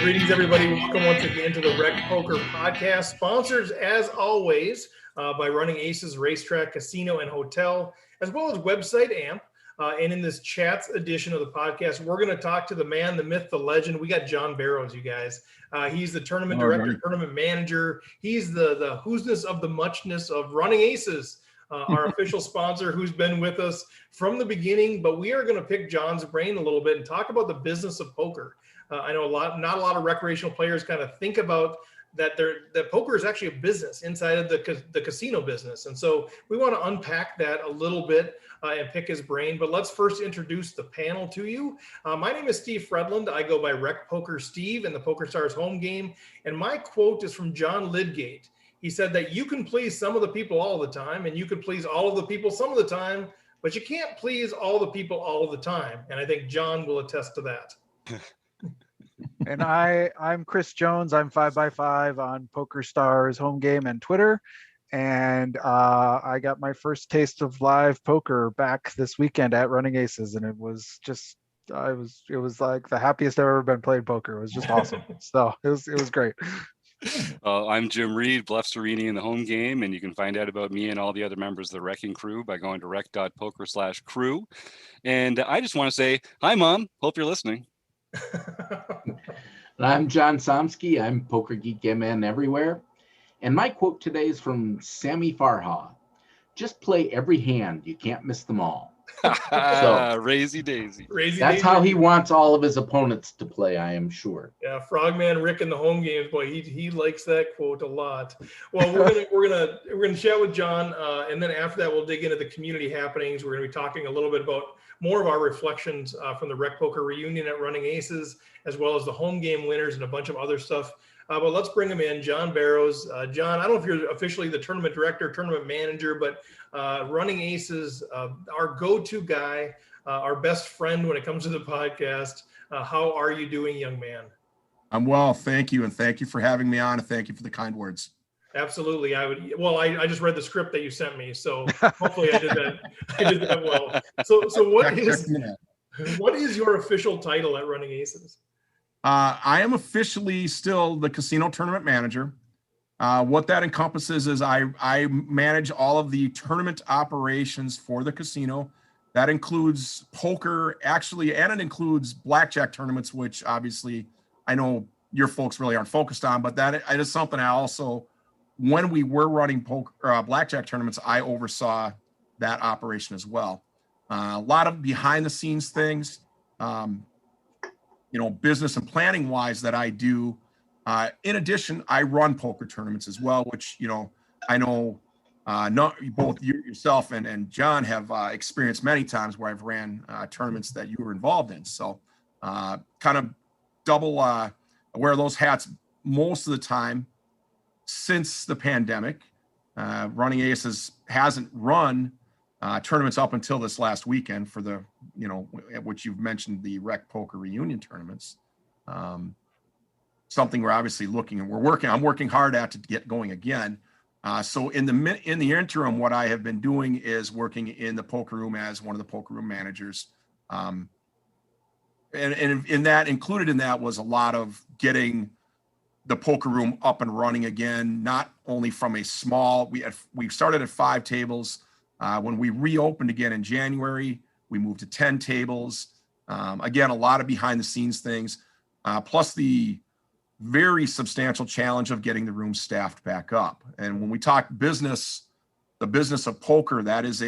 Greetings, everybody. Welcome once again to the Rec Poker Podcast, sponsored as always by Running Aces Racetrack, Casino, and Hotel, as well as website AMP. And in this chats edition of the podcast, we're going to talk to the man, the myth, the legend. We got John Barrows, you guys. He's the tournament director, tournament manager. He's the who'sness of the muchness of Running Aces, our official sponsor, who's been with us from the beginning. But we are going to pick John's brain a little bit and talk about the business of poker. I know not a lot of recreational players kind of think about that poker is actually a business inside of the casino business. And so we want to unpack that a little bit and pick his brain. But let's first introduce the panel to you. My name is Steve Fredland. I go by Rec Poker Steve in the Poker Stars home game. And my quote is from John Lydgate. He said that you can please some of the people all the time, and you can please all of the people some of the time, but you can't please all the people all of the time. And I think John will attest to that. And I'm Chris Jones. I'm 5x5 on Poker Stars home game and Twitter. And I got my first taste of live poker back this weekend at Running Aces. And it was just, it was like the happiest I've ever been playing poker. It was just awesome. So it was great. I'm Jim Reed, Bluff Serini in the home game. And you can find out about me and all the other members of the Wrecking Crew by going to rec.poker/crew. And I just want to say, hi, Mom. Hope you're listening. I'm John Somsky. I'm Poker Geek MN everywhere. And my quote today is from Sammy Farha. Just play every hand. You can't miss them all. So, Raisy Daisy. That's how he wants all of his opponents to play, I am sure. Yeah, Frogman Rick in the home games, boy, he likes that quote a lot. Well, we're gonna chat with John, and then after that we'll dig into the community happenings. We're gonna be talking a little bit about more of our reflections from the Rec Poker reunion at Running Aces, as well as the home game winners and a bunch of other stuff. But let's bring him in, John Barrows. John, I don't know if you're officially the tournament director, tournament manager, but Running Aces, our go-to guy, our best friend when it comes to the podcast. How are you doing, young man? I'm well, thank you, and thank you for having me on, and thank you for the kind words. Absolutely. I just read the script that you sent me, so hopefully I did that well. So what is your official title at Running Aces? I am officially still the casino tournament manager. What that encompasses is I manage all of the tournament operations for the casino. That includes poker, actually, and it includes blackjack tournaments, which obviously I know your folks really aren't focused on, but that is something I also, when we were running blackjack tournaments, I oversaw that operation as well. A lot of behind the scenes things, business and planning wise that I do. In addition, I run poker tournaments as well, which, I know both yourself and John have experienced many times where I've ran tournaments that you were involved in. So kind of double wear those hats most of the time since the pandemic. Running Aces hasn't run tournaments up until this last weekend for the, which you've mentioned, the Rec Poker reunion tournaments. Something we're obviously looking and I'm working hard at to get going again. So in the interim, what I have been doing is working in the poker room as one of the poker room managers. And in that, included in that was a lot of getting the poker room up and running again, not only from a small, we started at 5 tables. When we reopened again in January, we moved to 10 tables. Again, a lot of behind the scenes things, plus the very substantial challenge of getting the room staffed back up. And when we talk business, the business of poker, that is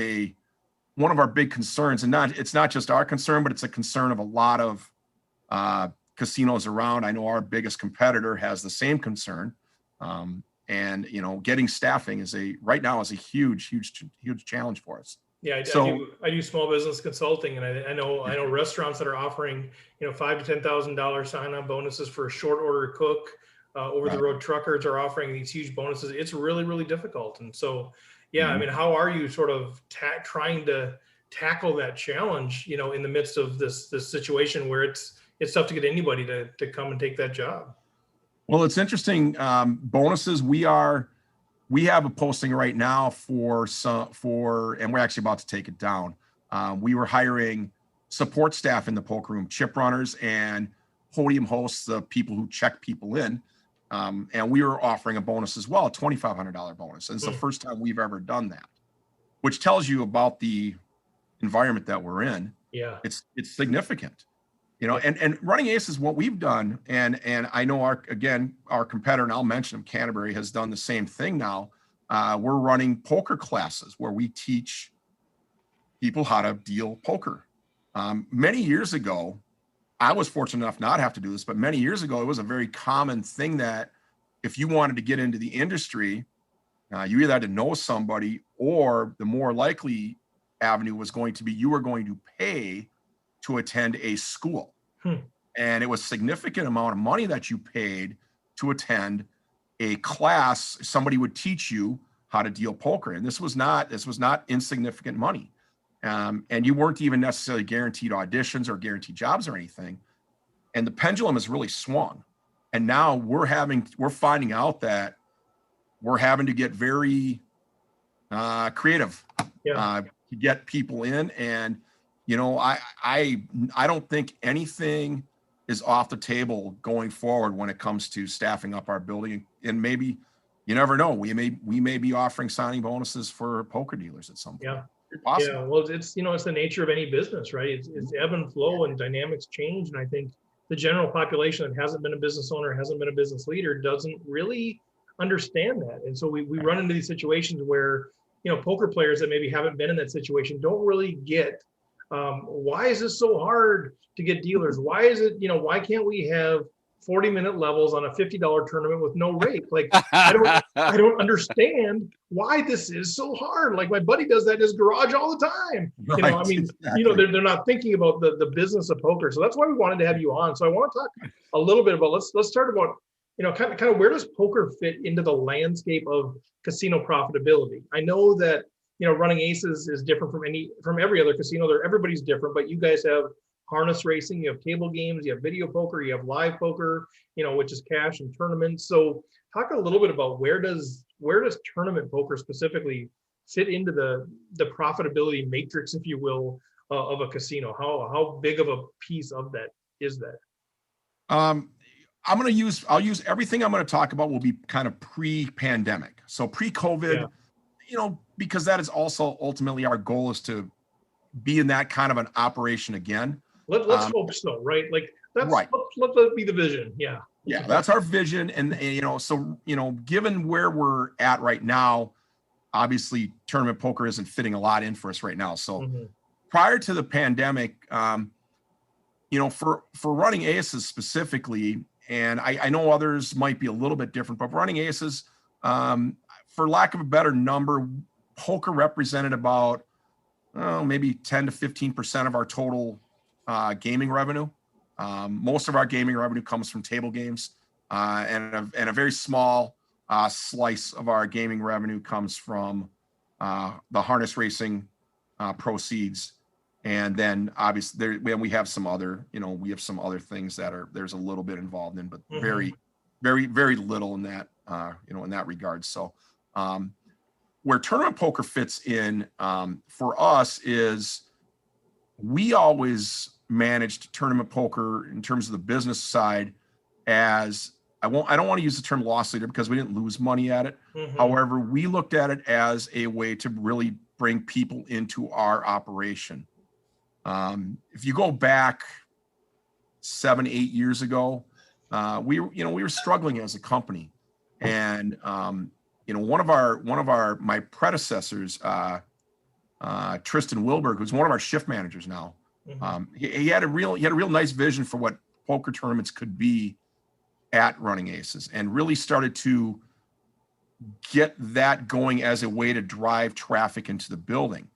one of our big concerns. And it's not just our concern, but it's a concern of a lot of casinos around. I know our biggest competitor has the same concern. And getting staffing right now is a huge challenge for us. Yeah, I do small business consulting, and I know restaurants that are offering $5,000 to $10,000 sign-on bonuses for a short order cook. Over the road truckers are offering these huge bonuses. It's really, really difficult. And so, yeah, I mean, how are you sort of trying to tackle that challenge? In the midst of this situation where it's tough to get anybody to come and take that job. Well, it's interesting. Bonuses, we have a posting right now and we're actually about to take it down. We were hiring support staff in the poker room, chip runners and podium hosts, the people who check people in. And we were offering a bonus as well, a $2,500 bonus. And it's the first time we've ever done that, which tells you about the environment that we're in. Yeah. It's significant, and Running Aces, what we've done, and I know our competitor, and I'll mention him, Canterbury, has done the same thing now. We're running poker classes where we teach people how to deal poker. Many years ago, I was fortunate enough not to have to do this, but many years ago, it was a very common thing that if you wanted to get into the industry, you either had to know somebody, or the more likely avenue was going to be you were going to pay to attend a school. And it was a significant amount of money that you paid to attend a class. Somebody would teach you how to deal poker. And this was not insignificant money. And you weren't even necessarily guaranteed auditions or guaranteed jobs or anything. And the pendulum has really swung. And now we're finding out that we're having to get very creative to get people in. And, I don't think anything is off the table going forward when it comes to staffing up our building. And maybe, you never know, we may be offering signing bonuses for poker dealers at some point. Yeah. Possible. Yeah, well, it's the nature of any business, right? It's ebb and flow, and dynamics change. And I think the general population that hasn't been a business owner, hasn't been a business leader, doesn't really understand that. And so we run into these situations where, poker players that maybe haven't been in that situation don't really get, why is this so hard to get dealers? Why is it, why can't we have 40-minute levels on a $50 tournament with no rake? Like, I don't understand why this is so hard. Like, my buddy does that in his garage all the time. Exactly. They're not thinking about the business of poker. So that's why we wanted to have you on. So I want to talk a little bit about, let's start about, kind of where does poker fit into the landscape of casino profitability? I know that, Running Aces is different from every other casino. Everybody's different, but you guys have harness racing, you have table games, you have video poker, you have live poker, which is cash and tournaments. So talk a little bit about where does tournament poker specifically fit into the profitability matrix, if you will, of a casino? How big of a piece of that is that? I'll use everything I'm going to talk about will be kind of pre-pandemic. So pre-COVID, because that is also ultimately our goal, is to be in that kind of an operation again. Let's hope so, right? Like that's right. Let that be the vision. Yeah. Yeah, that's our vision. And so given where we're at right now, obviously tournament poker isn't fitting a lot in for us right now. So prior to the pandemic, for Running Aces specifically, and I know others might be a little bit different, but Running Aces, for lack of a better number, poker represented about maybe 10 to 15% of our total gaming revenue. Most of our gaming revenue comes from table games, and a very small slice of our gaming revenue comes from the harness racing proceeds. And then obviously we have some other, things that there's a little bit involved in, but very, very, very little in that, in that regard. So where tournament poker fits in for us is we always managed tournament poker in terms of the business side as I don't want to use the term loss leader because we didn't lose money at it. However, we looked at it as a way to really bring people into our operation. If you go back 7-8 years ago, we were struggling as a company, and one of my predecessors, Tristan Wilberg, who's one of our shift managers now, he had a real nice vision for what poker tournaments could be at Running Aces, and really started to get that going as a way to drive traffic into the building.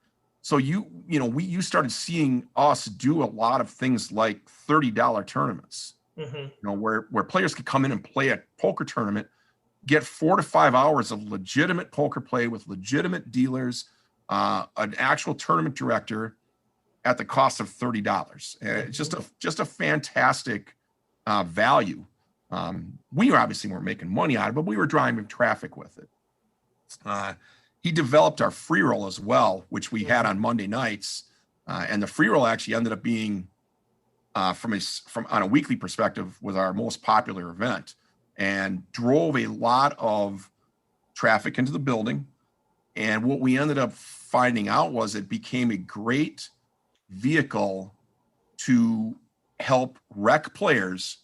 So you started seeing us do a lot of things like $30 tournaments, where players could come in and play a poker tournament, get 4 to 5 hours of legitimate poker play with legitimate dealers, an actual tournament director at the cost of $30. It's just a fantastic value. We obviously weren't making money out of it, but we were driving traffic with it. He developed our free roll as well, which we had on Monday nights. And the free roll actually ended up being from on a weekly perspective was our most popular event and drove a lot of traffic into the building. And what we ended up finding out was it became a great vehicle to help rec players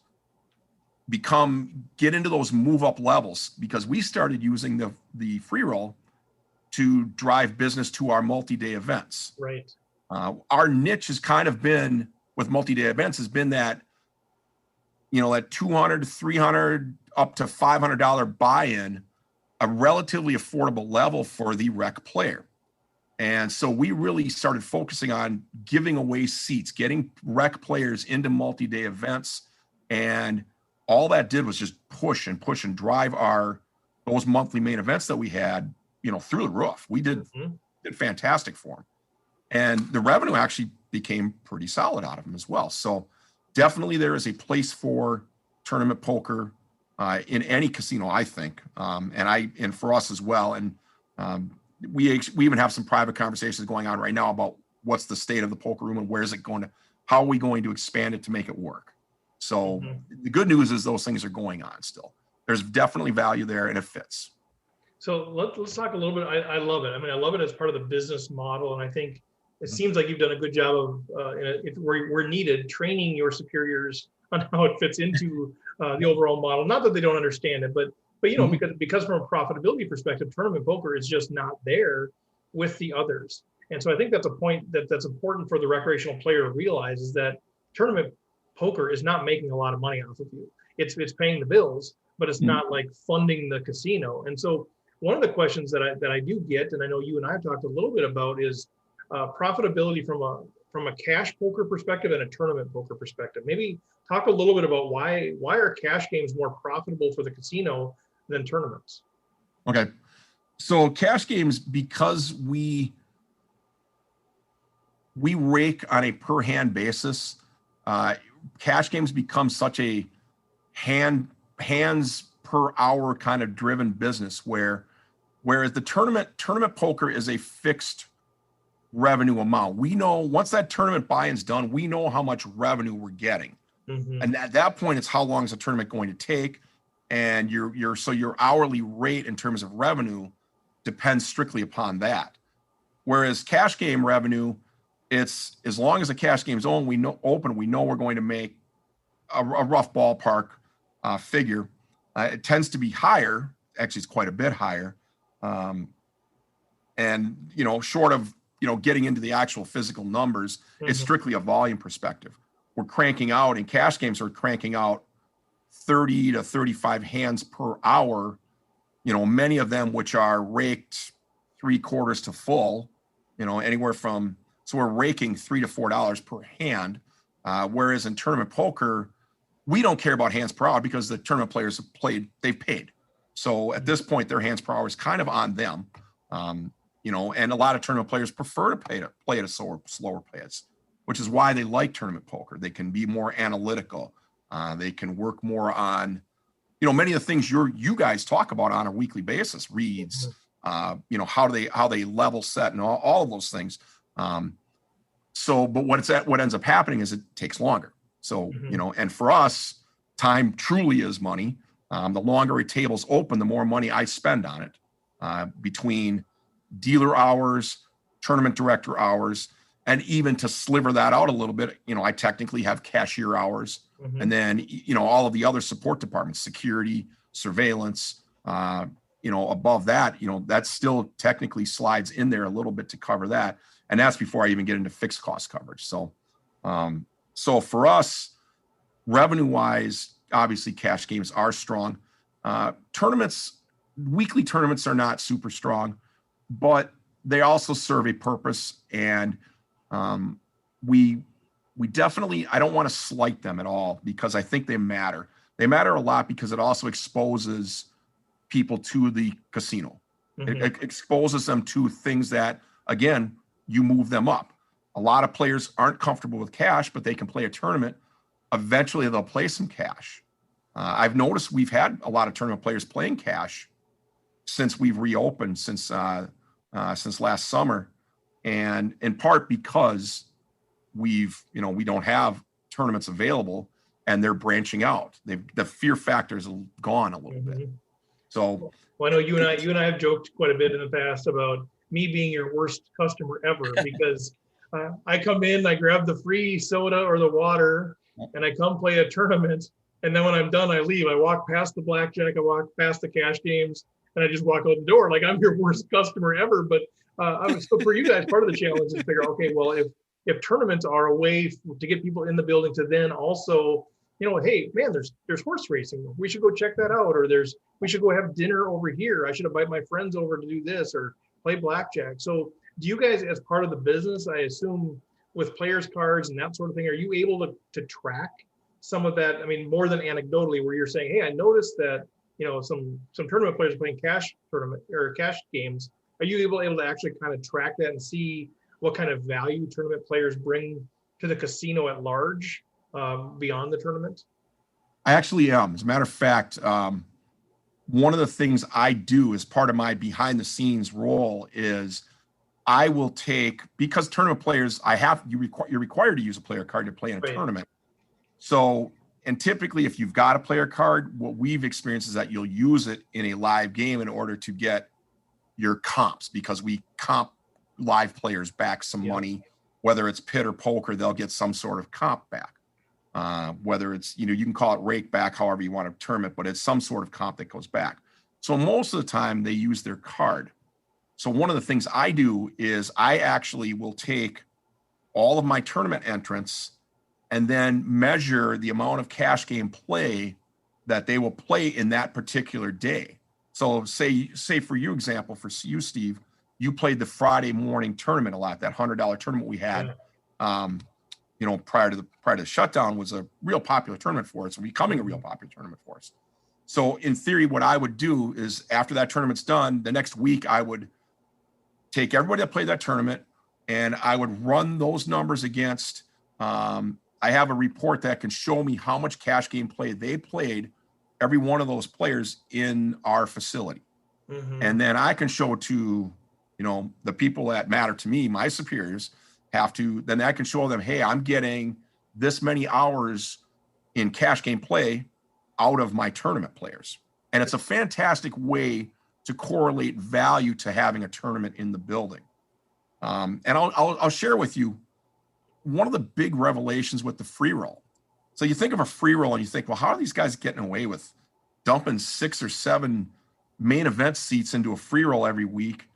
get into those move up levels, because we started using the free roll to drive business to our multi-day events. Right. Our niche has kind of been with multi-day events has been that, that $200 to $300 up to $500 buy-in, a relatively affordable level for the rec player. And so we really started focusing on giving away seats, getting rec players into multi-day events. And all that did was just push and drive those monthly main events that we had, through the roof. We did fantastic for them. And the revenue actually became pretty solid out of them as well. So definitely there is a place for tournament poker in any casino, I think. And for us as well. And we even have some private conversations going on right now about what's the state of the poker room and how are we going to expand it to make it work? So the good news is those things are going on still. There's definitely value there and it fits. So let's talk a little bit. I love it. I mean, I love it as part of the business model. And I think it seems like you've done a good job of, where needed, training your superiors on how it fits into the overall model. Not that they don't understand it, but because from a profitability perspective, tournament poker is just not there with the others. And so I think that's a point that's important for the recreational player to realize, is that tournament poker is not making a lot of money off of you. It's paying the bills, but it's not like funding the casino. And so one of the questions that I do get, and I know you and I have talked a little bit about, is profitability from a cash poker perspective and a tournament poker perspective. Maybe talk a little bit about why are cash games more profitable for the casino than tournaments? Okay. So cash games, because we rake on a per hand basis, cash games become such a hands per hour kind of driven business, whereas the tournament poker is a fixed revenue amount. We know once that tournament buy-in's done, we know how much revenue we're getting. And at that point, it's how long is the tournament going to take? And your hourly rate in terms of revenue depends strictly upon that. Whereas cash game revenue, it's as long as the cash game's open, we know we're going to make a rough ballpark figure. It tends to be higher. Actually, it's quite a bit higher. And short of getting into the actual physical numbers, it's strictly a volume perspective. We're cranking out, and cash games are cranking out 30 to 35 hands per hour, many of them which are raked 3/4 to full, anywhere from, so we're raking $3 to $4 per hand. Whereas in tournament poker, we don't care about hands per hour because the tournament players they've paid. So at this point, their hands per hour is kind of on them. And a lot of tournament players prefer to play at a slower pace, which is why they like tournament poker. They can be more analytical. They can work more on, many of the things you guys talk about on a weekly basis, reads, how they level set and all of those things. But what ends up happening is it takes longer. So, and for us, time truly is money. The longer a table's open, the more money I spend on it, between dealer hours, tournament director hours, and even to sliver that out a little bit, I technically have cashier hours, and then, all of the other support departments, security, surveillance, above that, that still technically slides in there a little bit to cover that. And that's before I even get into fixed cost coverage. So for us, revenue wise, obviously cash games are strong. Weekly tournaments are not super strong, but they also serve a purpose. And we definitely, I don't want to slight them at all, because I think they matter. They matter a lot because it also exposes people to the casino. It exposes them to things that, again, you move them up. A lot of players aren't comfortable with cash, but they can play a tournament. Eventually they'll play some cash. I've noticed we've had a lot of tournament players playing cash since we've reopened, since last summer. And in part because we don't have tournaments available, and they're branching out. The fear factor is gone a little bit. So, well, I know you and I have joked quite a bit in the past about me being your worst customer ever because I come in, I grab the free soda or the water, and I come play a tournament. And then when I'm done, I leave. I walk past the blackjack, I walk past the cash games, and I just walk out the door like I'm your worst customer ever. But so for you guys, part of the challenge is figure, okay, well, if tournaments are a way to get people in the building to then also, hey, man, there's horse racing. We should go check that out. Or we should go have dinner over here. I should invite my friends over to do this or play blackjack. So do you guys, as part of the business, I assume with players cards and that sort of thing, are you able to track some of that? I mean, more than anecdotally, where you're saying, hey, I noticed that, some tournament players are playing cash tournament or cash games. Are you able to actually kind of track that and see what kind of value tournament players bring to the casino at large beyond the tournament? I actually am. As a matter of fact, one of the things I do as part of my behind the scenes role is I will take, because tournament players, you're required to use a player card to play in a tournament. So, and typically if you've got a player card, what we've experienced is that you'll use it in a live game in order to get your comps, because we comp live players back some money, whether it's pit or poker, they'll get some sort of comp back. Whether it's, you can call it rake back, however you want to term it, but it's some sort of comp that goes back. So most of the time they use their card. So one of the things I do is I actually will take all of my tournament entrants and then measure the amount of cash game play that they will play in that particular day. So say for your example, for you, Steve, you played the Friday morning tournament a lot. That $100 tournament we had, prior to the shutdown was a real popular tournament for us, and becoming a real popular tournament for us. So in theory, what I would do is after that tournament's done, the next week I would take everybody that played that tournament and I would run those numbers against, I have a report that can show me how much cash game play they played, every one of those players in our facility. And then I can show to, the people that matter to me, my superiors, then I can show them, hey, I'm getting this many hours in cash game play out of my tournament players. And it's a fantastic way to correlate value to having a tournament in the building. And I'll share with you one of the big revelations with the free roll. So you think of a free roll and you think, well, how are these guys getting away with dumping 6 or 7 main event seats into a free roll every week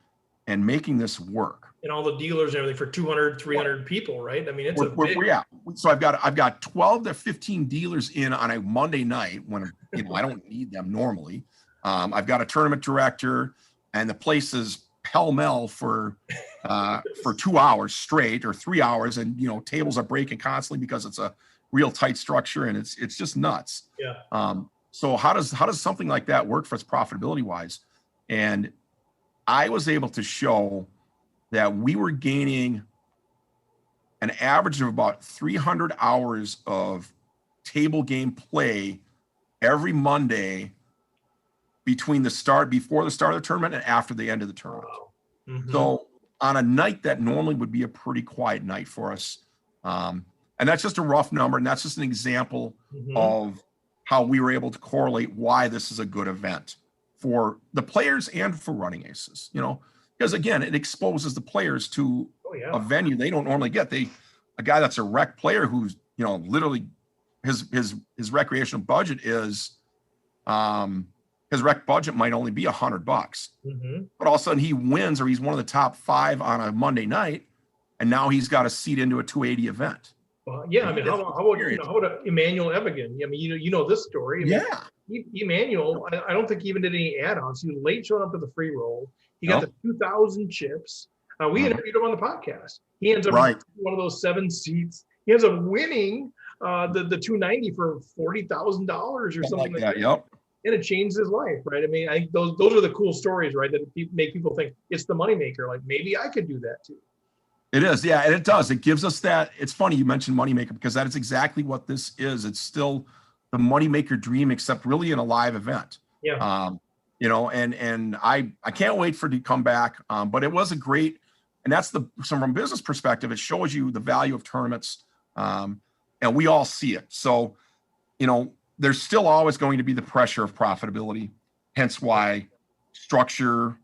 and making this work? And all the dealers and everything for 200, 300 people, right? I mean, it's So I've got 12 to 15 dealers in on a Monday night when I don't need them normally. I've got a tournament director, and the place is pell-mell for 2 hours straight or 3 hours, and tables are breaking constantly because it's a real tight structure, and it's just nuts. So how does something like that work for us profitability wise? And I was able to show that we were gaining an average of about 300 hours of table game play every Monday before the start of the tournament and after the end of the tournament. So on a night that normally would be a pretty quiet night for us, and that's just a rough number, and that's just an example of how we were able to correlate why this is a good event for the players and for running aces, because again, it exposes the players to a venue they don't normally get. A guy that's a rec player who's, literally his recreational budget is, his rec budget might only be $100, but all of a sudden he wins, or he's one of the top 5 on a Monday night, and now he's got a seat into a 280 event. Well, yeah, I mean, how about Emmanuel Evigan? I mean, you know this story. Emmanuel, I don't think he even did any add-ons. He was late showing up to the free roll. He got the 2,000 chips. We interviewed him on the podcast. He ends up one of those 7 seats. He ends up winning the 290 for $40,000 or something like that. And it changed his life, right? I mean, I think those are the cool stories, right? That make people think it's the moneymaker. Like maybe I could do that too. It is, yeah, and it does. It gives us that. It's funny you mentioned moneymaker, because that is exactly what this is. It's still the moneymaker dream, except really in a live event. And I can't wait for it to come back. But it was a great, and that's from a business perspective, it shows you the value of tournaments. and we all see it. So, there's still always going to be the pressure of profitability, hence why structure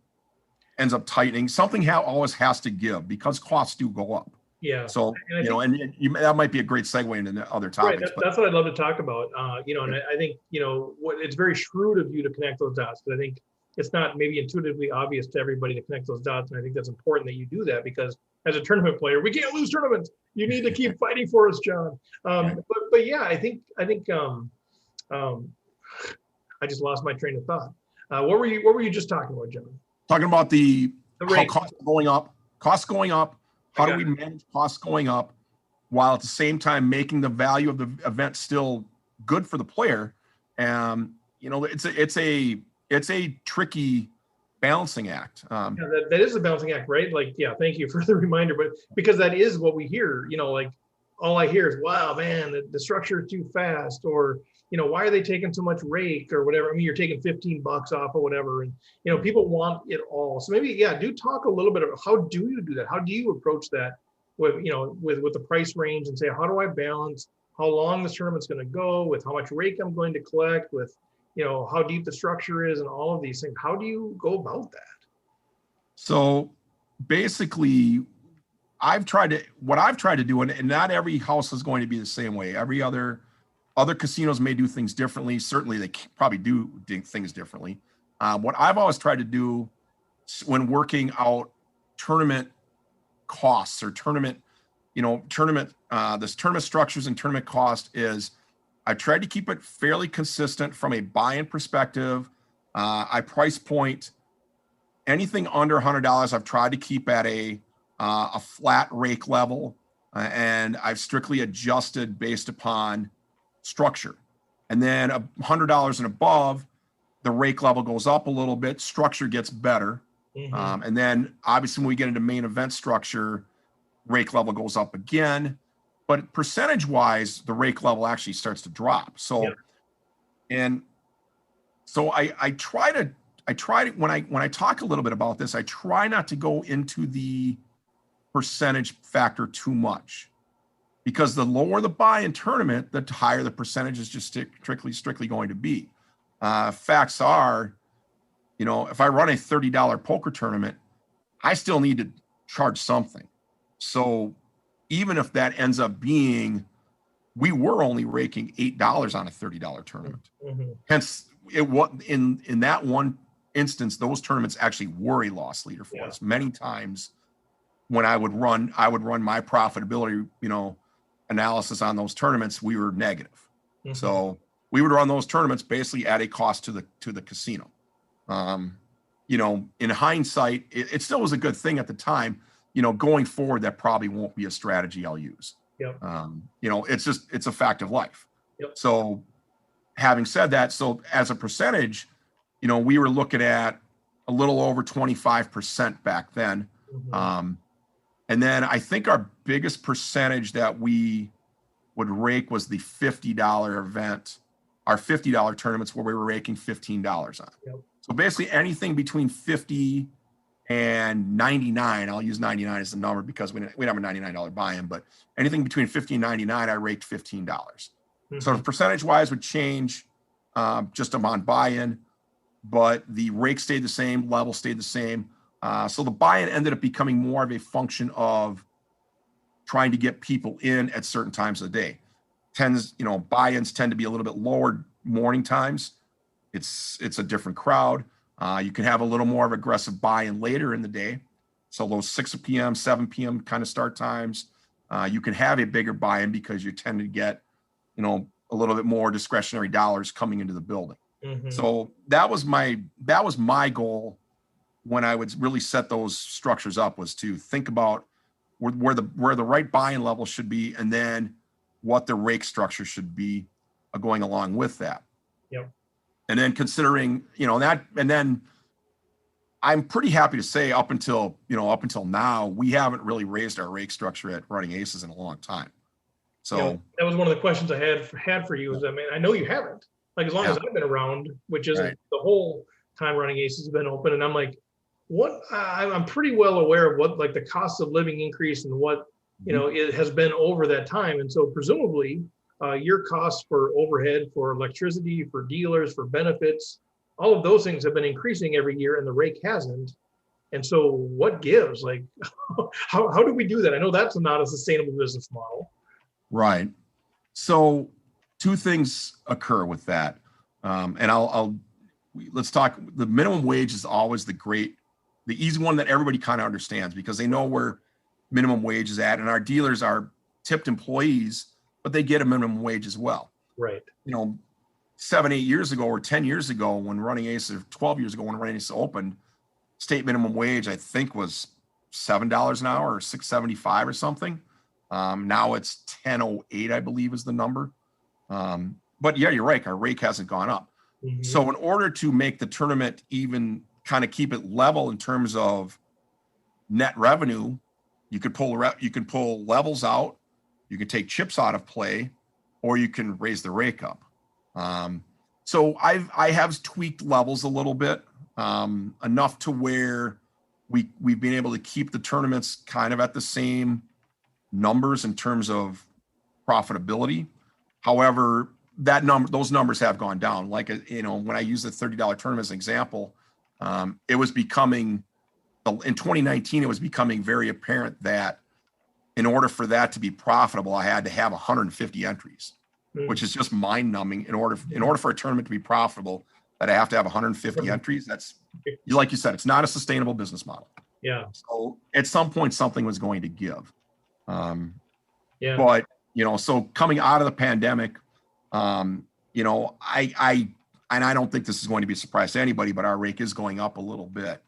ends up tightening. Something always has to give because costs do go up. Yeah. So, that might be a great segue into the other topics. Right. That's what I'd love to talk about. And I think, it's very shrewd of you to connect those dots, because I think it's not maybe intuitively obvious to everybody to connect those dots. And I think that's important that you do that, because as a tournament player, we can't lose tournaments. You need to keep fighting for us, John. But yeah, I think I just lost my train of thought. What were you just talking about, John? Talking about how rate. costs going up. Costs going up. How do we manage costs going up while at the same time making the value of the event still good for the player? It's a tricky balancing act. That is a balancing act, right? Thank you for the reminder, but because that is what we hear, all I hear is, wow, man, the structure is too fast, or, why are they taking so much rake or whatever? I mean, you're taking $15 off or whatever. And, people want it all. So maybe, do talk a little bit about how do you do that? How do you approach that with the price range, and say, how do I balance how long this tournament's going to go with how much rake I'm going to collect with, how deep the structure is and all of these things. How do you go about that? So basically, what I've tried to do, and not every house is going to be the same way. Every other casinos may do things differently. Certainly they probably do things differently. What I've always tried to do when working out tournament costs or tournament structures and tournament cost is I tried to keep it fairly consistent from a buy-in perspective. I price point anything under $100. I've tried to keep at a flat rake level, and I've strictly adjusted based upon structure. And then $100 and above, the rake level goes up a little bit, structure gets better. Mm-hmm. And then obviously when we get into main event structure, rake level goes up again. But percentage wise, the rake level actually starts to drop. So, and so I try to when I talk a little bit about this, I try not to go into the percentage factor too much, because the lower the buy-in tournament, the higher the percentage is just strictly going to be. Facts are, if I run a $30 poker tournament, I still need to charge something. So even if that ends up being, we were only raking $8 on a $30 tournament. Mm-hmm. Hence, it was in that one instance, those tournaments actually were a loss leader for us. Many times when I would run my profitability, analysis on those tournaments, we were negative. Mm-hmm. So we would run those tournaments basically at a cost to the casino. In hindsight, it still was a good thing at the time. Going forward, that probably won't be a strategy I'll use. Yep. It's a fact of life. Yep. So having said that, so as a percentage, we were looking at a little over 25% back then. Mm-hmm. And then I think our biggest percentage that we would rake was the $50 event, our $50 tournaments where we were raking $15 on. Yep. So basically anything between 50 and 99, I'll use 99 as the number because we don't have a $99 buy-in, but anything between 50 and 99, I raked $15. Mm-hmm. So percentage wise would change just on buy-in, but the rake stayed the same, level stayed the same. So the buy-in ended up becoming more of a function of trying to get people in at certain times of the day. Buy-ins tend to be a little bit lower morning times. It's a different crowd. You can have a little more of aggressive buy-in later in the day. So those 6 p.m., 7 p.m. kind of start times, you can have a bigger buy-in because you tend to get, a little bit more discretionary dollars coming into the building. Mm-hmm. So that was my goal when I would really set those structures up, was to think about where the right buy-in level should be, and then what the rake structure should be going along with that. Yep. And then considering, that, and then I'm pretty happy to say up until now, we haven't really raised our rake structure at Running Aces in a long time. So that was one of the questions I had for you. Is, I know you haven't, as long as I've been around, which isn't right. The whole time Running Aces has been open. And I'm like, I'm pretty well aware of what the cost of living increase and what it has been over that time. And so presumably your costs for overhead, for electricity, for dealers, for benefits, all of those things have been increasing every year and the rake hasn't. And so what gives? Like, how do we do that? I know that's not a sustainable business model. Right. So two things occur with that. And let's talk. The minimum wage is always the easy one that everybody kind of understands because they know where minimum wage is at. And our dealers are tipped employees, but they get a minimum wage as well. Right. 7, 8 years ago or 10 years ago when Running Ace, or 12 years ago when Running Ace opened, state minimum wage, I think, was $7 an hour or $6.75 or something. Now it's $10.08, I believe is the number. But yeah, you're right. Our rake hasn't gone up. Mm-hmm. So in order to make the tournament even kind of keep it level in terms of net revenue, you could pull levels out, you can take chips out of play, or you can raise the rake up. So I have tweaked levels a little bit, enough to where we've been able to keep the tournaments kind of at the same numbers in terms of profitability. However, those numbers have gone down. Like, when I use the $30 tournament as an example, it was becoming, in 2019, it was becoming very apparent that in order for that to be profitable, I had to have 150 entries, which is just mind numbing. In order for a tournament to be profitable, that I have to have 150 entries. That's, like you said, it's not a sustainable business model. Yeah. So at some point, something was going to give. Yeah. But, so coming out of the pandemic, I don't think this is going to be a surprise to anybody, but our rake is going up a little bit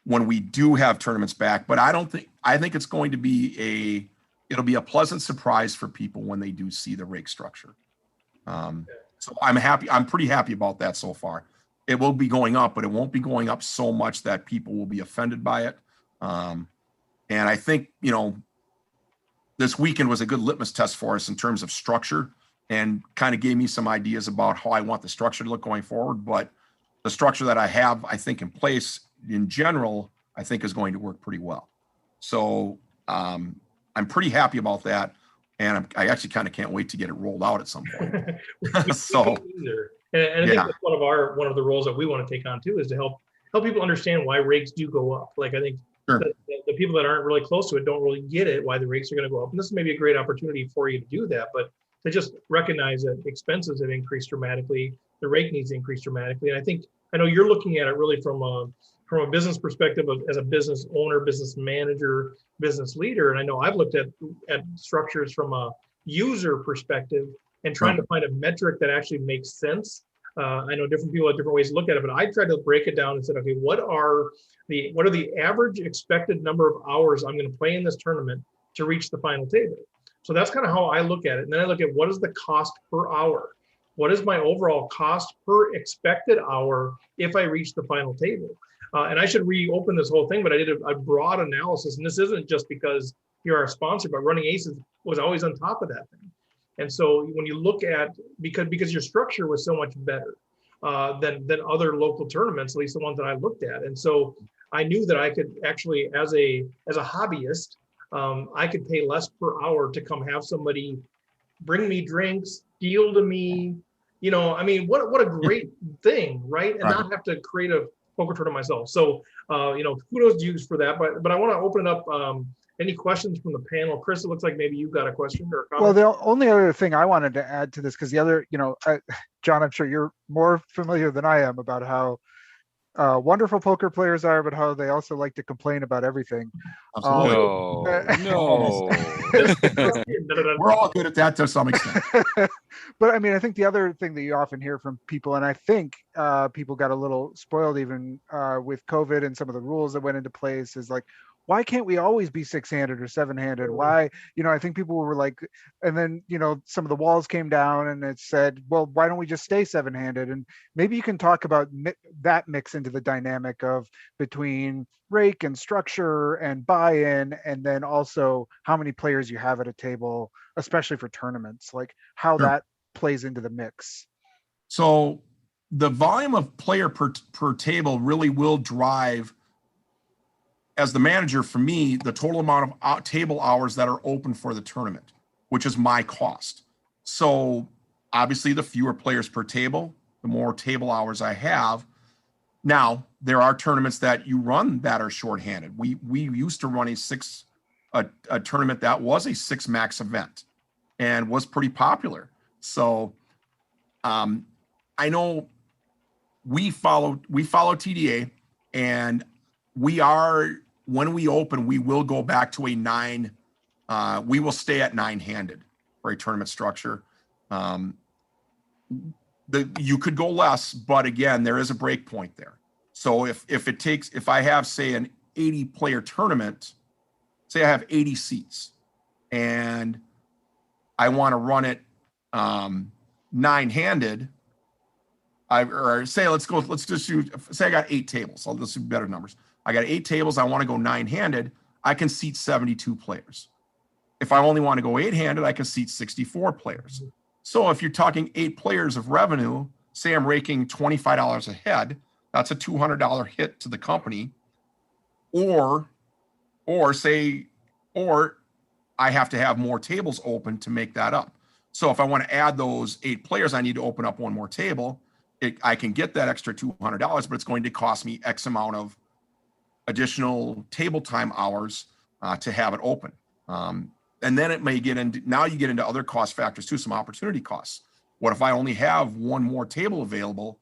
when we do have tournaments back. But I think it's going to be it'll be a pleasant surprise for people when they do see the rake structure. So I'm pretty happy about that so far. It will be going up, but it won't be going up so much that people will be offended by it. And I think, this weekend was a good litmus test for us in terms of structure and kind of gave me some ideas about how I want the structure to look going forward. But the structure that I have, I think, in place in general, I think is going to work pretty well. So I'm pretty happy about that. And I actually kind of can't wait to get it rolled out at some point. So, and I think that's one of the roles that we want to take on too, is to help people understand why rakes do go up. Like, I think the people that aren't really close to it don't really get it, why the rakes are going to go up. And this may be a great opportunity for you to do that, but to just recognize that expenses have increased dramatically, the rake needs to increase dramatically. And I know you're looking at it really from a business perspective as a business owner, business manager, business leader. And I know I've looked at structures from a user perspective and trying to find a metric that actually makes sense. I know different people have different ways to look at it, but I tried to break it down and said, okay, what are the average expected number of hours I'm going to play in this tournament to reach the final table? So that's kind of how I look at it. And then I look at what is the cost per hour? What is my overall cost per expected hour if I reach the final table? And I should reopen this whole thing, but I did a broad analysis. And this isn't just because you're our sponsor, but Running Aces was always on top of that thing. And so when you look at, because your structure was so much better than other local tournaments, at least the ones that I looked at. And so I knew that I could actually, as a hobbyist, I could pay less per hour to come have somebody bring me drinks, deal to me, what a great thing, right? And not have to create a poker tournament myself. So, kudos to you for that. But I want to open it up. Any questions from the panel? Chris, it looks like maybe you've got a question or a comment. Well, the only other thing I wanted to add to this, because the other, John, I'm sure you're more familiar than I am about how wonderful poker players are, but how they also like to complain about everything. No. We're all good at that to some extent. But I mean, I think the other thing that you often hear from people, and I think people got a little spoiled even with COVID and some of the rules that went into place, is like, why can't we always be 6-handed or 7-handed? Why, I think people were like, and then, some of the walls came down and it said, well, why don't we just stay 7-handed? And maybe you can talk about that mix into the dynamic of between rake and structure and buy-in, and then also how many players you have at a table, especially for tournaments, like how that plays into the mix. So the volume of player per table really will drive as the manager, for me, the total amount of table hours that are open for the tournament, which is my cost. So obviously the fewer players per table, the more table hours I have. Now, there are tournaments that you run that are shorthanded. We used to run a tournament that was a 6 max event and was pretty popular. So I know we follow TDA, and when we open, we will go back to a 9. We will stay at 9-handed for a tournament structure. You could go less, but again, there is a break point there. So if I have, say, an 80-player tournament, say I have 80 seats, and I want to run it 9-handed, say I got 8 tables. Let's do better numbers. I got 8 tables. I want to go 9-handed. I can seat 72 players. If I only want to go 8-handed, I can seat 64 players. So if you're talking 8 players of revenue, say I'm raking $25 a head, that's a $200 hit to the company. Or I have to have more tables open to make that up. So if I want to add those 8 players, I need to open up one more table. I can get that extra $200, but it's going to cost me X amount of additional table time hours to have it open. And then it may get into, now you get into other cost factors too, some opportunity costs. What if I only have one more table available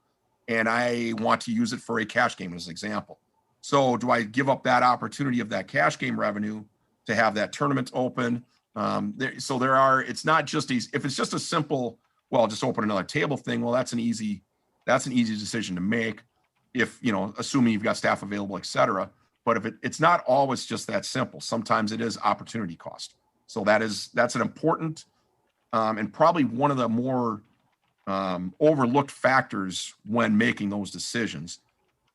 and I want to use it for a cash game as an example? So do I give up that opportunity of that cash game revenue to have that tournament open? It's not just if it's just a simple, well, just open another table thing. Well, that's an easy decision to make if, assuming you've got staff available, et cetera. But if it's not always just that simple, sometimes it is opportunity cost. So that's an important and probably one of the more overlooked factors when making those decisions.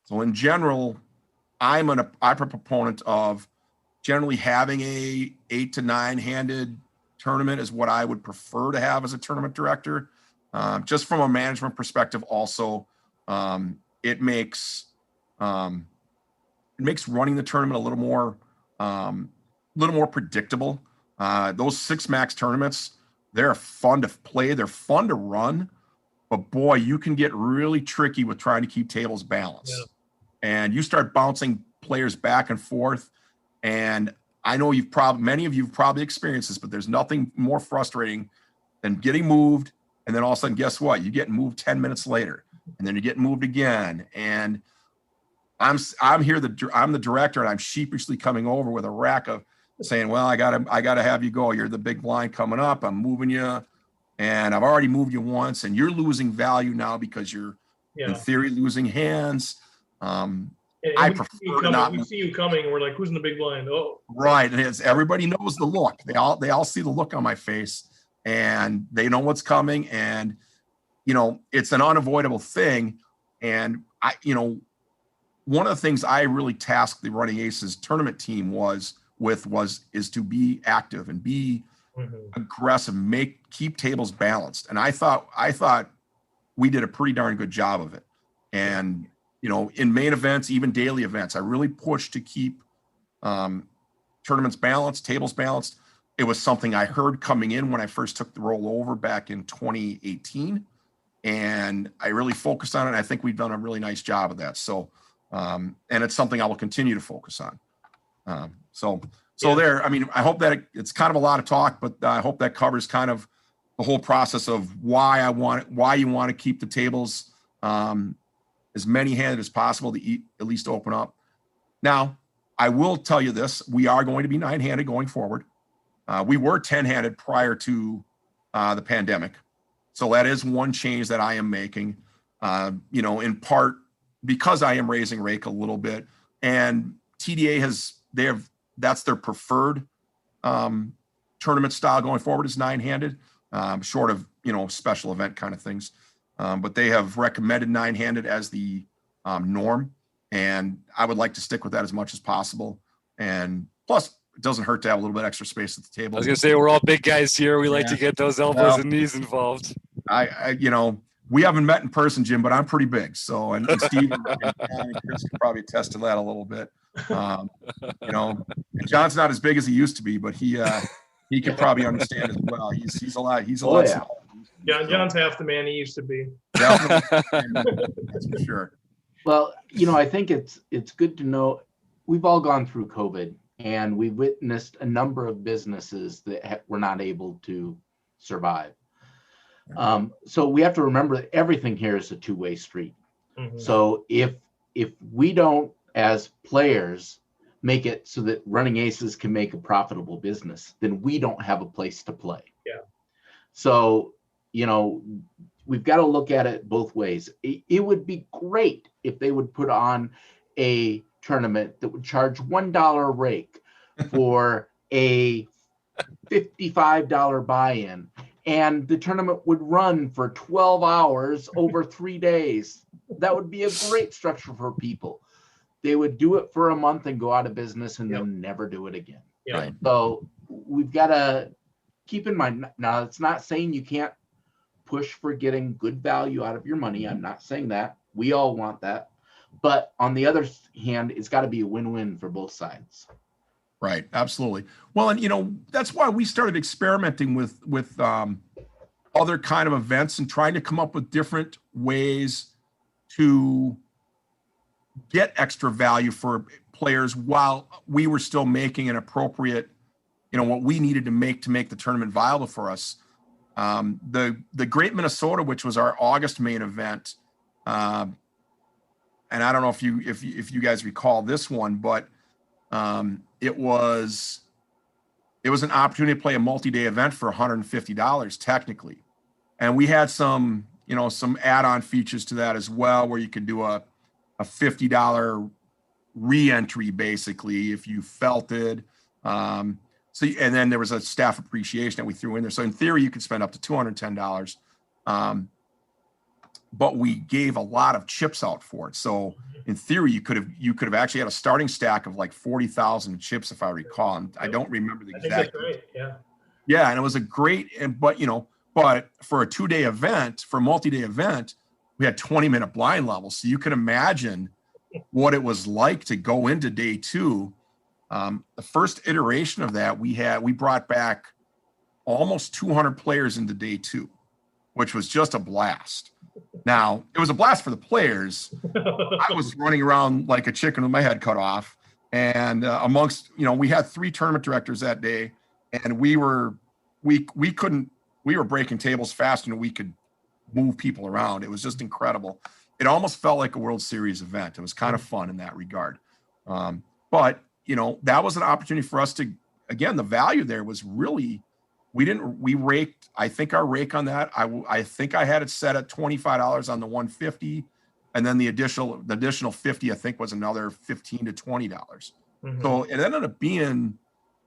So in general, I'm a proponent of generally having a 8 to 9-handed tournament is what I would prefer to have as a tournament director. Just from a management perspective, also, it makes running the tournament a little more predictable. Those 6 max tournaments, they're fun to play, they're fun to run, but boy, you can get really tricky with trying to keep tables balanced. Yeah. And you start bouncing players back and forth. And I know many of you have probably experienced this, but there's nothing more frustrating than getting moved. And then all of a sudden, guess what? You get moved 10 minutes later, and then you get moved again. And I'm the director, and I'm sheepishly coming over with a rack of saying, well, I gotta have you go. You're the big blind coming up. I'm moving you. And I've already moved you once, and you're losing value now because you're in theory losing hands. I prefer to not. We see you coming, and we're like, "Who's in the big blind?" Oh, right. And everybody knows the look. They all see the look on my face, and they know what's coming. And it's an unavoidable thing. And one of the things I really tasked the Running Aces tournament team is to be active and be aggressive, keep tables balanced. And I thought we did a pretty darn good job of it. And in main events, even daily events, I really pushed to keep tournaments balanced, tables balanced. It was something I heard coming in when I first took the role over back in 2018. And I really focused on it. And I think we've done a really nice job of that. So, and it's something I will continue to focus on. There, I hope that it's kind of a lot of talk, but I hope that covers kind of the whole process of why you want to keep the tables as many-handed as possible to at least open up. Now, I will tell you this, we are going to be 9-handed going forward. We were 10-handed prior to the pandemic. So that is one change that I am making, in part because I am raising rake a little bit, and TDA that's their preferred tournament style going forward is 9-handed, short of, special event kind of things. But they have recommended 9-handed as the norm. And I would like to stick with that as much as possible. And plus, it doesn't hurt to have a little bit extra space at the table. I was going to say, we're all big guys here. We like to get those elbows and knees involved. We haven't met in person, Jim, but I'm pretty big. So, and Steve and Chris can probably attest to that a little bit. You know, and John's not as big as he used to be, but he could probably understand as well. He's a lot yeah. smaller. John's half the man he used to be. Definitely, that's for sure. Well, I think it's good to know we've all gone through COVID, and we've witnessed a number of businesses that were not able to survive. So we have to remember that everything here is a two-way street. Mhm. So if we don't, as players, make it so that Running Aces can make a profitable business, then we don't have a place to play. Yeah. So, we've got to look at it both ways. It would be great if they would put on a tournament that would charge $1 a rake for a $55 buy-in, and the tournament would run for 12 hours over 3 days. That would be a great structure for people. They would do it for a month and go out of business and then never do it again. Yeah. Right. So we've got to keep in mind, now it's not saying you can't push for getting good value out of your money. I'm not saying that. We all want that. But on the other hand, it's got to be a win-win for both sides. Right. Absolutely. Well, and that's why we started experimenting with other kind of events and trying to come up with different ways to get extra value for players while we were still making an appropriate, what we needed to make the tournament viable for us. The Great Minnesota, which was our August main event, and I don't know if you guys recall this one, but it was an opportunity to play a multi-day event for $150 technically, and we had some add-on features to that as well, where you could do a $50 re-entry basically if you felt it. And then there was a staff appreciation that we threw in there. So in theory, you could spend up to $210. But we gave a lot of chips out for it. So in theory, you could have actually had a starting stack of like 40,000 chips, if I recall. And I don't remember the exact. I think that's right. Yeah. Yeah, and it was a great, but for a 2-day event, for a multi-day event, we had 20-minute blind levels. So you can imagine what it was like to go into day 2. The first iteration of that, we brought back almost 200 players into day 2, which was just a blast. Now, it was a blast for the players. I was running around like a chicken with my head cut off. And we had 3 tournament directors that day, and we were breaking tables faster than we could move people around. It was just incredible. It almost felt like a World Series event. It was kind of fun in that regard. But that was an opportunity for us to, again, the value there was really, we raked, I think our rake on that, I think I had it set at $25 on the 150. And then the additional 50, I think was another $15 to $20. Mm-hmm. So it ended up being,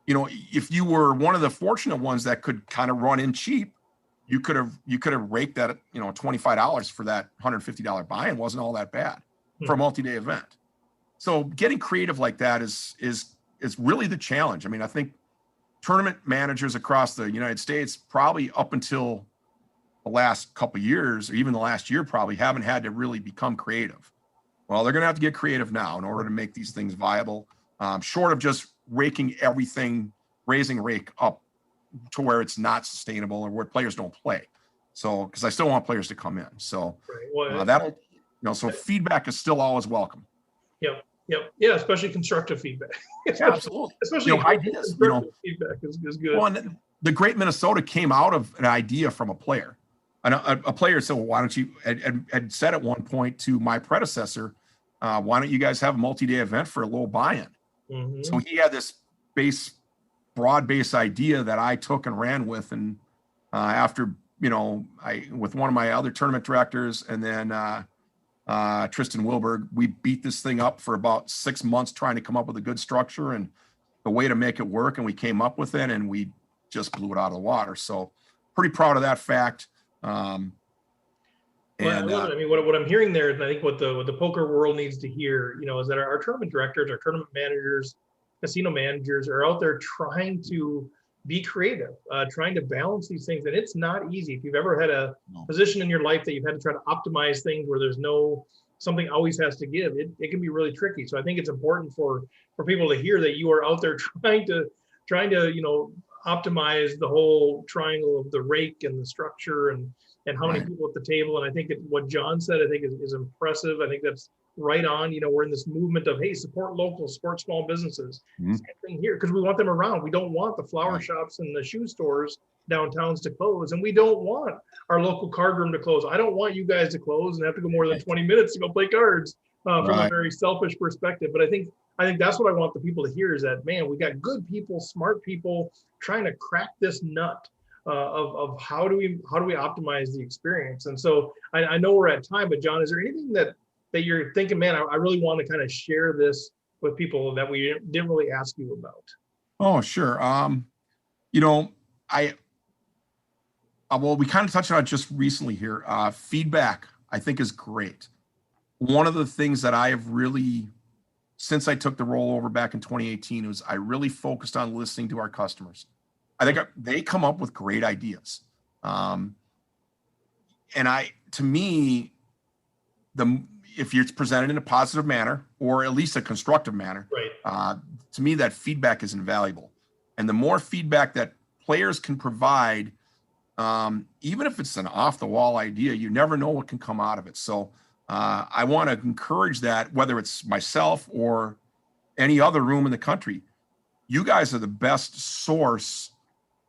if you were one of the fortunate ones that could kind of run in cheap, you could have raked that, $25 for that $150 buy-in wasn't all that bad for a multi-day event. So getting creative like that is really the challenge. I mean, I think tournament managers across the United States, probably up until the last couple of years, or even the last year, probably haven't had to really become creative. Well, they're going to have to get creative now in order to make these things viable, short of just raking everything, raising rake up to where it's not sustainable or where players don't play. So, because I still want players to come in. So so feedback is still always welcome. Yep. Yeah, especially constructive feedback. Absolutely. Especially ideas. Feedback is good. Well, and the Great Minnesota came out of an idea from a player. And a player said, well, why don't you, had said at one point to my predecessor, why don't you guys have a multi-day event for a low buy-in? Mm-hmm. So he had this broad base idea that I took and ran with. And after, with one of my other tournament directors and then Tristan Wilberg, we beat this thing up for about 6 months trying to come up with a good structure and the way to make it work. And we came up with it and we just blew it out of the water. So pretty proud of that fact. I love it. I mean, what I'm hearing there, and I think what the poker world needs to hear, is that our tournament directors, our tournament managers, casino managers are out there trying to be creative, trying to balance these things. And it's not easy. If you've ever had a position in your life that you've had to try to optimize things where there's no something always has to give, it can be really tricky. So I think it's important for people to hear that you are out there trying to, optimize the whole triangle of the rake and the structure and how many Right. people at the table. And I think what John said, I think is impressive. I think that's right on. We're in this movement of, hey, support local, support small businesses. Mhm. Same thing here, because we want them around. We don't want the flower Right. shops and the shoe stores downtowns to close, and we don't want our local card room to close. I don't want you guys to close and have to go more than 20 minutes to go play cards from a Right. very selfish perspective. But I think that's what I want the people to hear is that, man, we got good people, smart people trying to crack this nut of how do we optimize the experience. And so I know we're at time, but John, is there anything that you're thinking, man, I really want to kind of share this with people that we didn't really ask you about? Oh, sure. Well, we kind of touched on it just recently here. Feedback, I think, is great. One of the things that I have really, since I took the role over back in 2018, was I really focused on listening to our customers. I think they come up with great ideas. And to me, if it's presented in a positive manner, or at least a constructive manner, right. To me, that feedback is invaluable. And the more feedback that players can provide, even if it's an off-the-wall idea, you never know what can come out of it. So I want to encourage that, whether it's myself or any other room in the country. You guys are the best source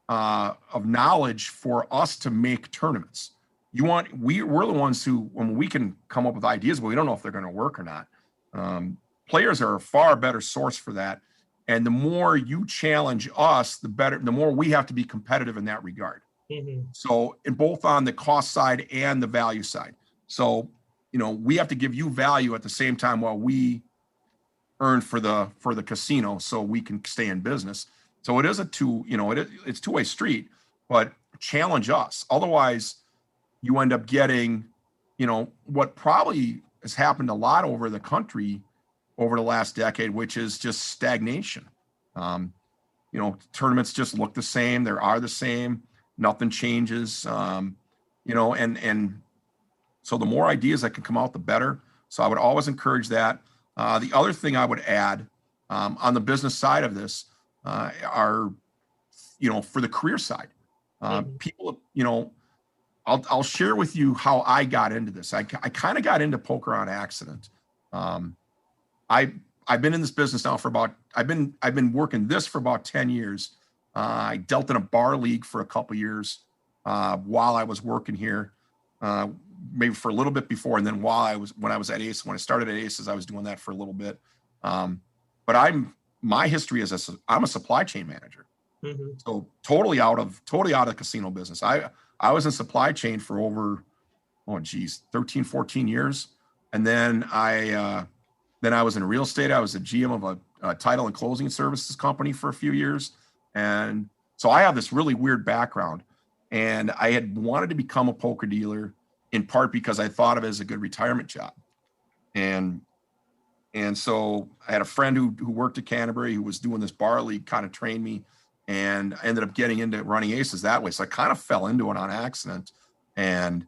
of knowledge for us to make tournaments. We're the ones who, when we can come up with ideas, but we don't know if they're going to work or not. Players are a far better source for that. And the more you challenge us, the more we have to be competitive in that regard. Mm-hmm. So, in both on the cost side and the value side. So, we have to give you value at the same time while we earn for the casino, so we can stay in business. So it is it's two-way street, but challenge us. Otherwise, you end up getting, what probably has happened a lot over the country over the last decade, which is just stagnation. Tournaments just look the same. They are the same. Nothing changes. And so the more ideas that can come out, the better. So I would always encourage that. The other thing I would add on the business side of this are, for the career side, people, I'll share with you how I got into this. I kind of got into poker on accident. I've been in this business now I've been working this for about 10 years. I dealt in a bar league for a couple years while I was working here, maybe for a little bit before. And then when I was at Ace, when I started at Aces, I was doing that for a little bit. But my history is I'm a supply chain manager. Mm-hmm. So totally out of the casino business. I was in supply chain for over, 13, 14 years. And then I was in real estate. I was a GM of a title and closing services company for a few years. And so I have this really weird background, and I had wanted to become a poker dealer in part because I thought of it as a good retirement job. And so I had a friend who worked at Canterbury who was doing this bar league, kind of trained me, and I ended up getting into running Aces that way. So I kind of fell into it on accident, and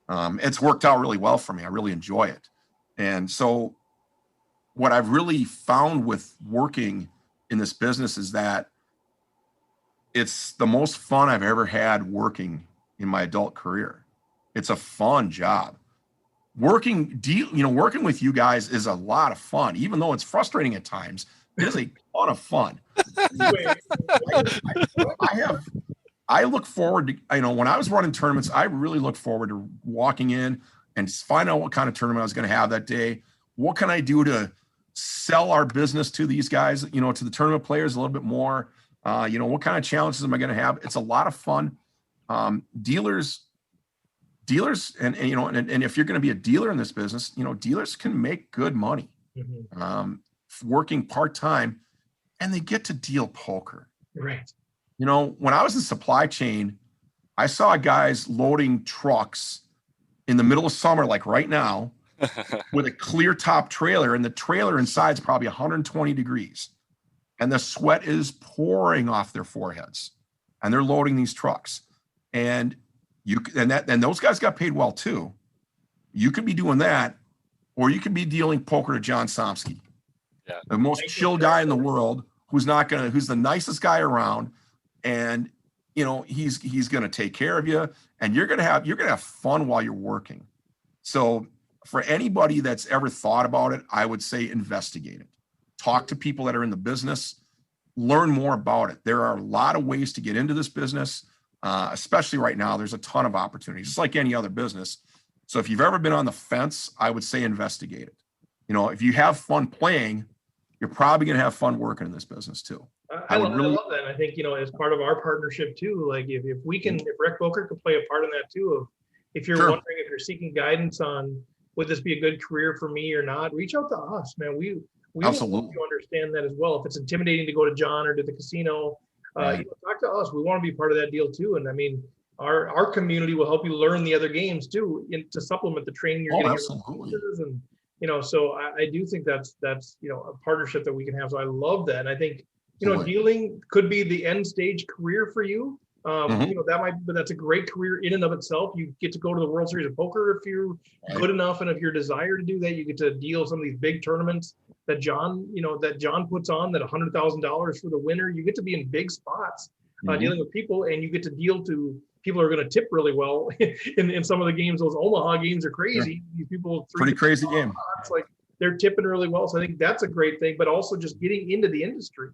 it's worked out really well for me. I really enjoy it. And so what I've really found with working in this business is that it's the most fun I've ever had working in my adult career. It's a fun job. Working with you guys is a lot of fun, even though it's frustrating at times. It is a ton of fun. I look forward to, when I was running tournaments, I really looked forward to walking in and find out what kind of tournament I was going to have that day. What can I do to sell our business to these guys, to the tournament players a little bit more? What kind of challenges am I going to have? It's a lot of fun. Dealers, and if you're going to be a dealer in this business, dealers can make good money, working part-time, and they get to deal poker. Right. When I was in supply chain, I saw guys loading trucks in the middle of summer, like right now, with a clear top trailer, and the trailer inside is probably 120 degrees. And the sweat is pouring off their foreheads, and they're loading these trucks. And those guys got paid well too. You could be doing that or you could be dealing poker to John Somsky, the most Thank you, chill guy in the world, who's the nicest guy around, and he's gonna take care of you, and you're gonna have fun while you're working. So for anybody that's ever thought about it, I would say investigate it. Talk to people that are in the business, learn more about it. There are a lot of ways to get into this business, especially right now. There's a ton of opportunities. It's like any other business. So if you've ever been on the fence, I would say investigate it. If you have fun playing, you're probably going to have fun working in this business too. I love that. And I think, as part of our partnership too, like if Rec Poker could play a part in that too, if you're wondering, if you're seeking guidance on, would this be a good career for me or not, reach out to us, man. We Absolutely want you to understand that as well. If it's intimidating to go to John or to the casino, talk to us. We want to be part of that deal too. And I mean, our community will help you learn the other games too, to supplement the training you're getting. Absolutely. And so I do think that's a partnership that we can have. So I love that. And I think dealing could be the end stage career for you. But that's a great career in and of itself. You get to go to the World Series of Poker if you're good enough, and if your desire to do that, you get to deal some of these big tournaments that John puts on, that $100,000 for the winner. You get to be in big spots dealing with people, and you get to deal to people who are going to tip really well in some of the games. Those Omaha games are crazy. These people, pretty crazy game. It's like they're tipping really well. So I think that's a great thing, but also just getting into the industry.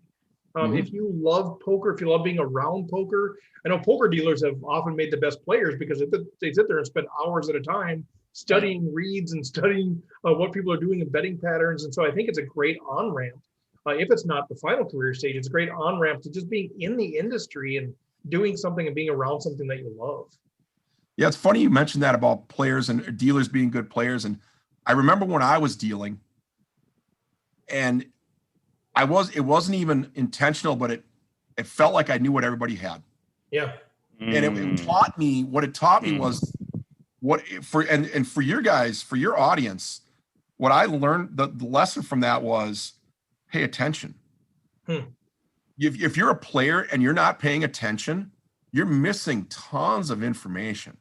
If you love poker, if you love being around poker, I know poker dealers have often made the best players because they sit there and spend hours at a time studying reads and studying what people are doing and betting patterns. And so I think it's a great on-ramp. If it's not the final career stage, it's a great on-ramp to just being in the industry and doing something and being around something that you love. Yeah, it's funny you mentioned that about players and dealers being good players. And I remember when I was dealing, and it wasn't even intentional, but it felt like I knew what everybody had. Yeah. And it taught me was for your guys, for your audience, what I learned, the lesson from that was pay attention. If you're a player and you're not paying attention, you're missing tons of information,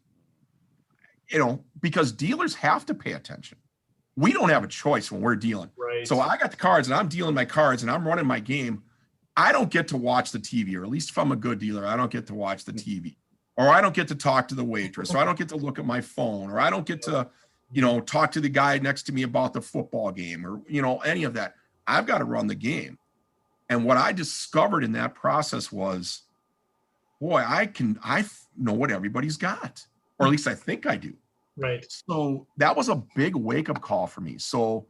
because dealers have to pay attention. We don't have a choice when we're dealing. Right. So I got the cards and I'm dealing my cards and I'm running my game. I don't get to watch the TV, or at least if I'm a good dealer, I don't get to watch the TV, or I don't get to talk to the waitress, or I don't get to look at my phone, or I don't get to, talk to the guy next to me about the football game, or, any of that. I've got to run the game. And what I discovered in that process was, boy, I know what everybody's got, or at least I think I do. Right. So that was a big wake-up call for me. So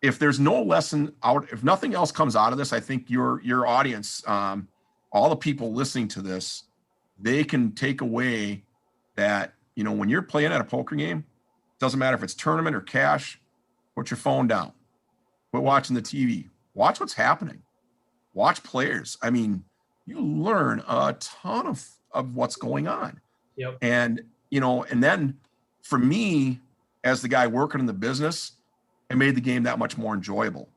if there's no lesson out, if nothing else comes out of this, I think your audience, all the people listening to this, they can take away that, when you're playing at a poker game, doesn't matter if it's tournament or cash, put your phone down, quit watching the TV, watch what's happening, watch players. I mean, you learn a ton of what's going on. Yep. And, and then for me, as the guy working in the business, it made the game that much more enjoyable,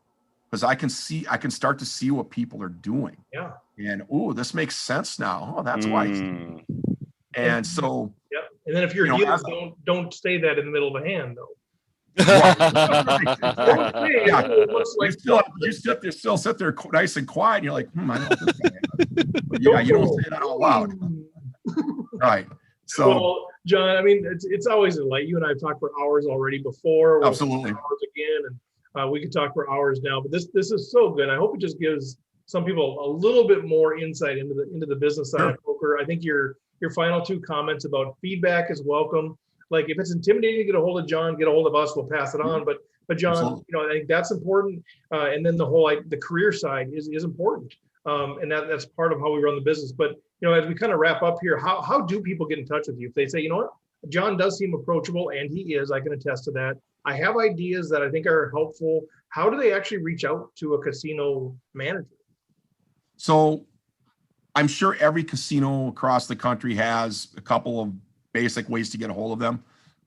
because I can start to see what people are doing. Yeah. And, this makes sense now. Oh, that's why. And so. Yep. And then if you're a dealer, don't say that in the middle of a hand, though. You still sit there nice and quiet, and you're like, I know what this guy is. But yeah, you don't say that out loud. Right. So, well, John, I mean, it's always a delight. You and I have talked for hours already before. We'll absolutely. talk for hours again, and we could talk for hours now. But this is so good. I hope it just gives some people a little bit more insight into the business side of poker. I think your final two comments about feedback is welcome. Like, if it's intimidating to get a hold of John, get a hold of us. We'll pass it on. But John, absolutely. I think that's important. And then the whole the career side is important. And that's part of how we run the business. But as we kind of wrap up here, how do people get in touch with you? If they say, what, John does seem approachable, and he is, I can attest to that. I have ideas that I think are helpful. How do they actually reach out to a casino manager? So I'm sure every casino across the country has a couple of basic ways to get a hold of them.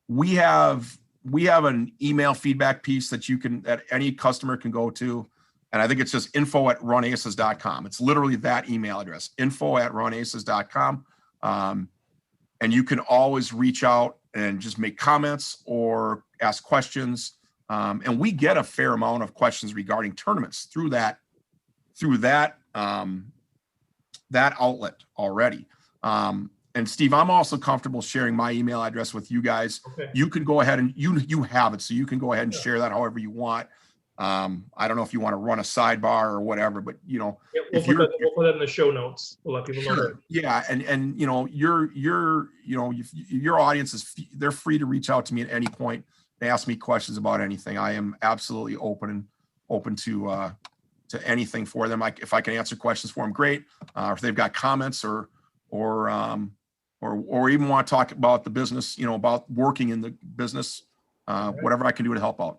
We have an email feedback piece that any customer can go to. And I think it's just info@runaces.com. It's literally that email address, info@runaces.com. And you can always reach out and just make comments or ask questions. And we get a fair amount of questions regarding tournaments through that outlet already. And Steve, I'm also comfortable sharing my email address with you guys. Okay. You can go ahead and you have it, so you can go ahead and share that however you want. I don't know if you want to run a sidebar or whatever, but we'll put that in the show notes. We'll let people know that. Yeah, and your audience they're free to reach out to me at any point and ask me questions about anything. I am absolutely open to anything for them. If I can answer questions for them, great. Or if they've got comments or even want to talk about the business, about working in the business, whatever I can do to help out.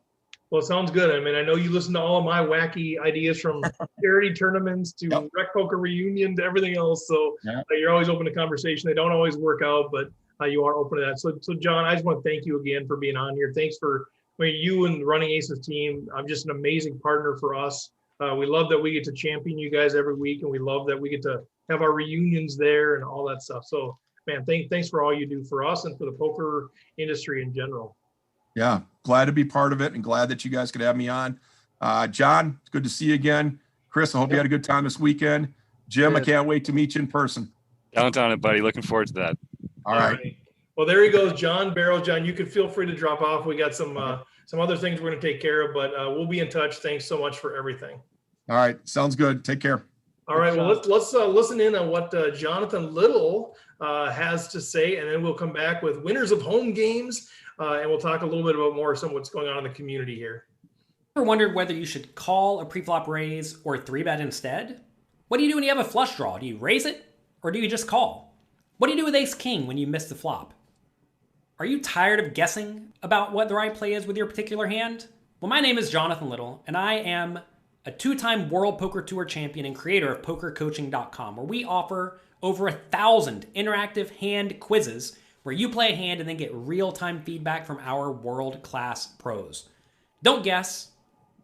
Well, it sounds good. I mean, I know you listen to all of my wacky ideas, from charity tournaments to rec poker reunion to everything else. So you're always open to conversation. They don't always work out, but you are open to that. So John, I just want to thank you again for being on here. Thanks for you and the Running Aces team. I'm just an amazing partner for us. We love that we get to champion you guys every week, and we love that we get to have our reunions there and all that stuff. So, man, thanks for all you do for us and for the poker industry in general. Yeah, glad to be part of it and glad that you guys could have me on. John, it's good to see you again. Chris, I hope you had a good time this weekend. Jim, I can't wait to meet you in person. Downtown it, buddy. Looking forward to that. All right. Well, there he goes, John Barrows. John, you can feel free to drop off. We got some other things we're going to take care of, but we'll be in touch. Thanks so much for everything. All right. Sounds good. Take care. All right. Well, let's listen in on what Jonathan Little has to say, and then we'll come back with winners of home games, and we'll talk a little bit about more of what's going on in the community here. Ever wondered whether you should call a preflop raise or 3-bet instead? What do you do when you have a flush draw? Do you raise it, or do you just call? What do you do with ace-king when you miss the flop? Are you tired of guessing about what the right play is with your particular hand? Well, my name is Jonathan Little, and I am a 2-time World Poker Tour champion and creator of PokerCoaching.com, where we offer over 1,000 interactive hand quizzes where you play a hand and then get real-time feedback from our world-class pros. Don't guess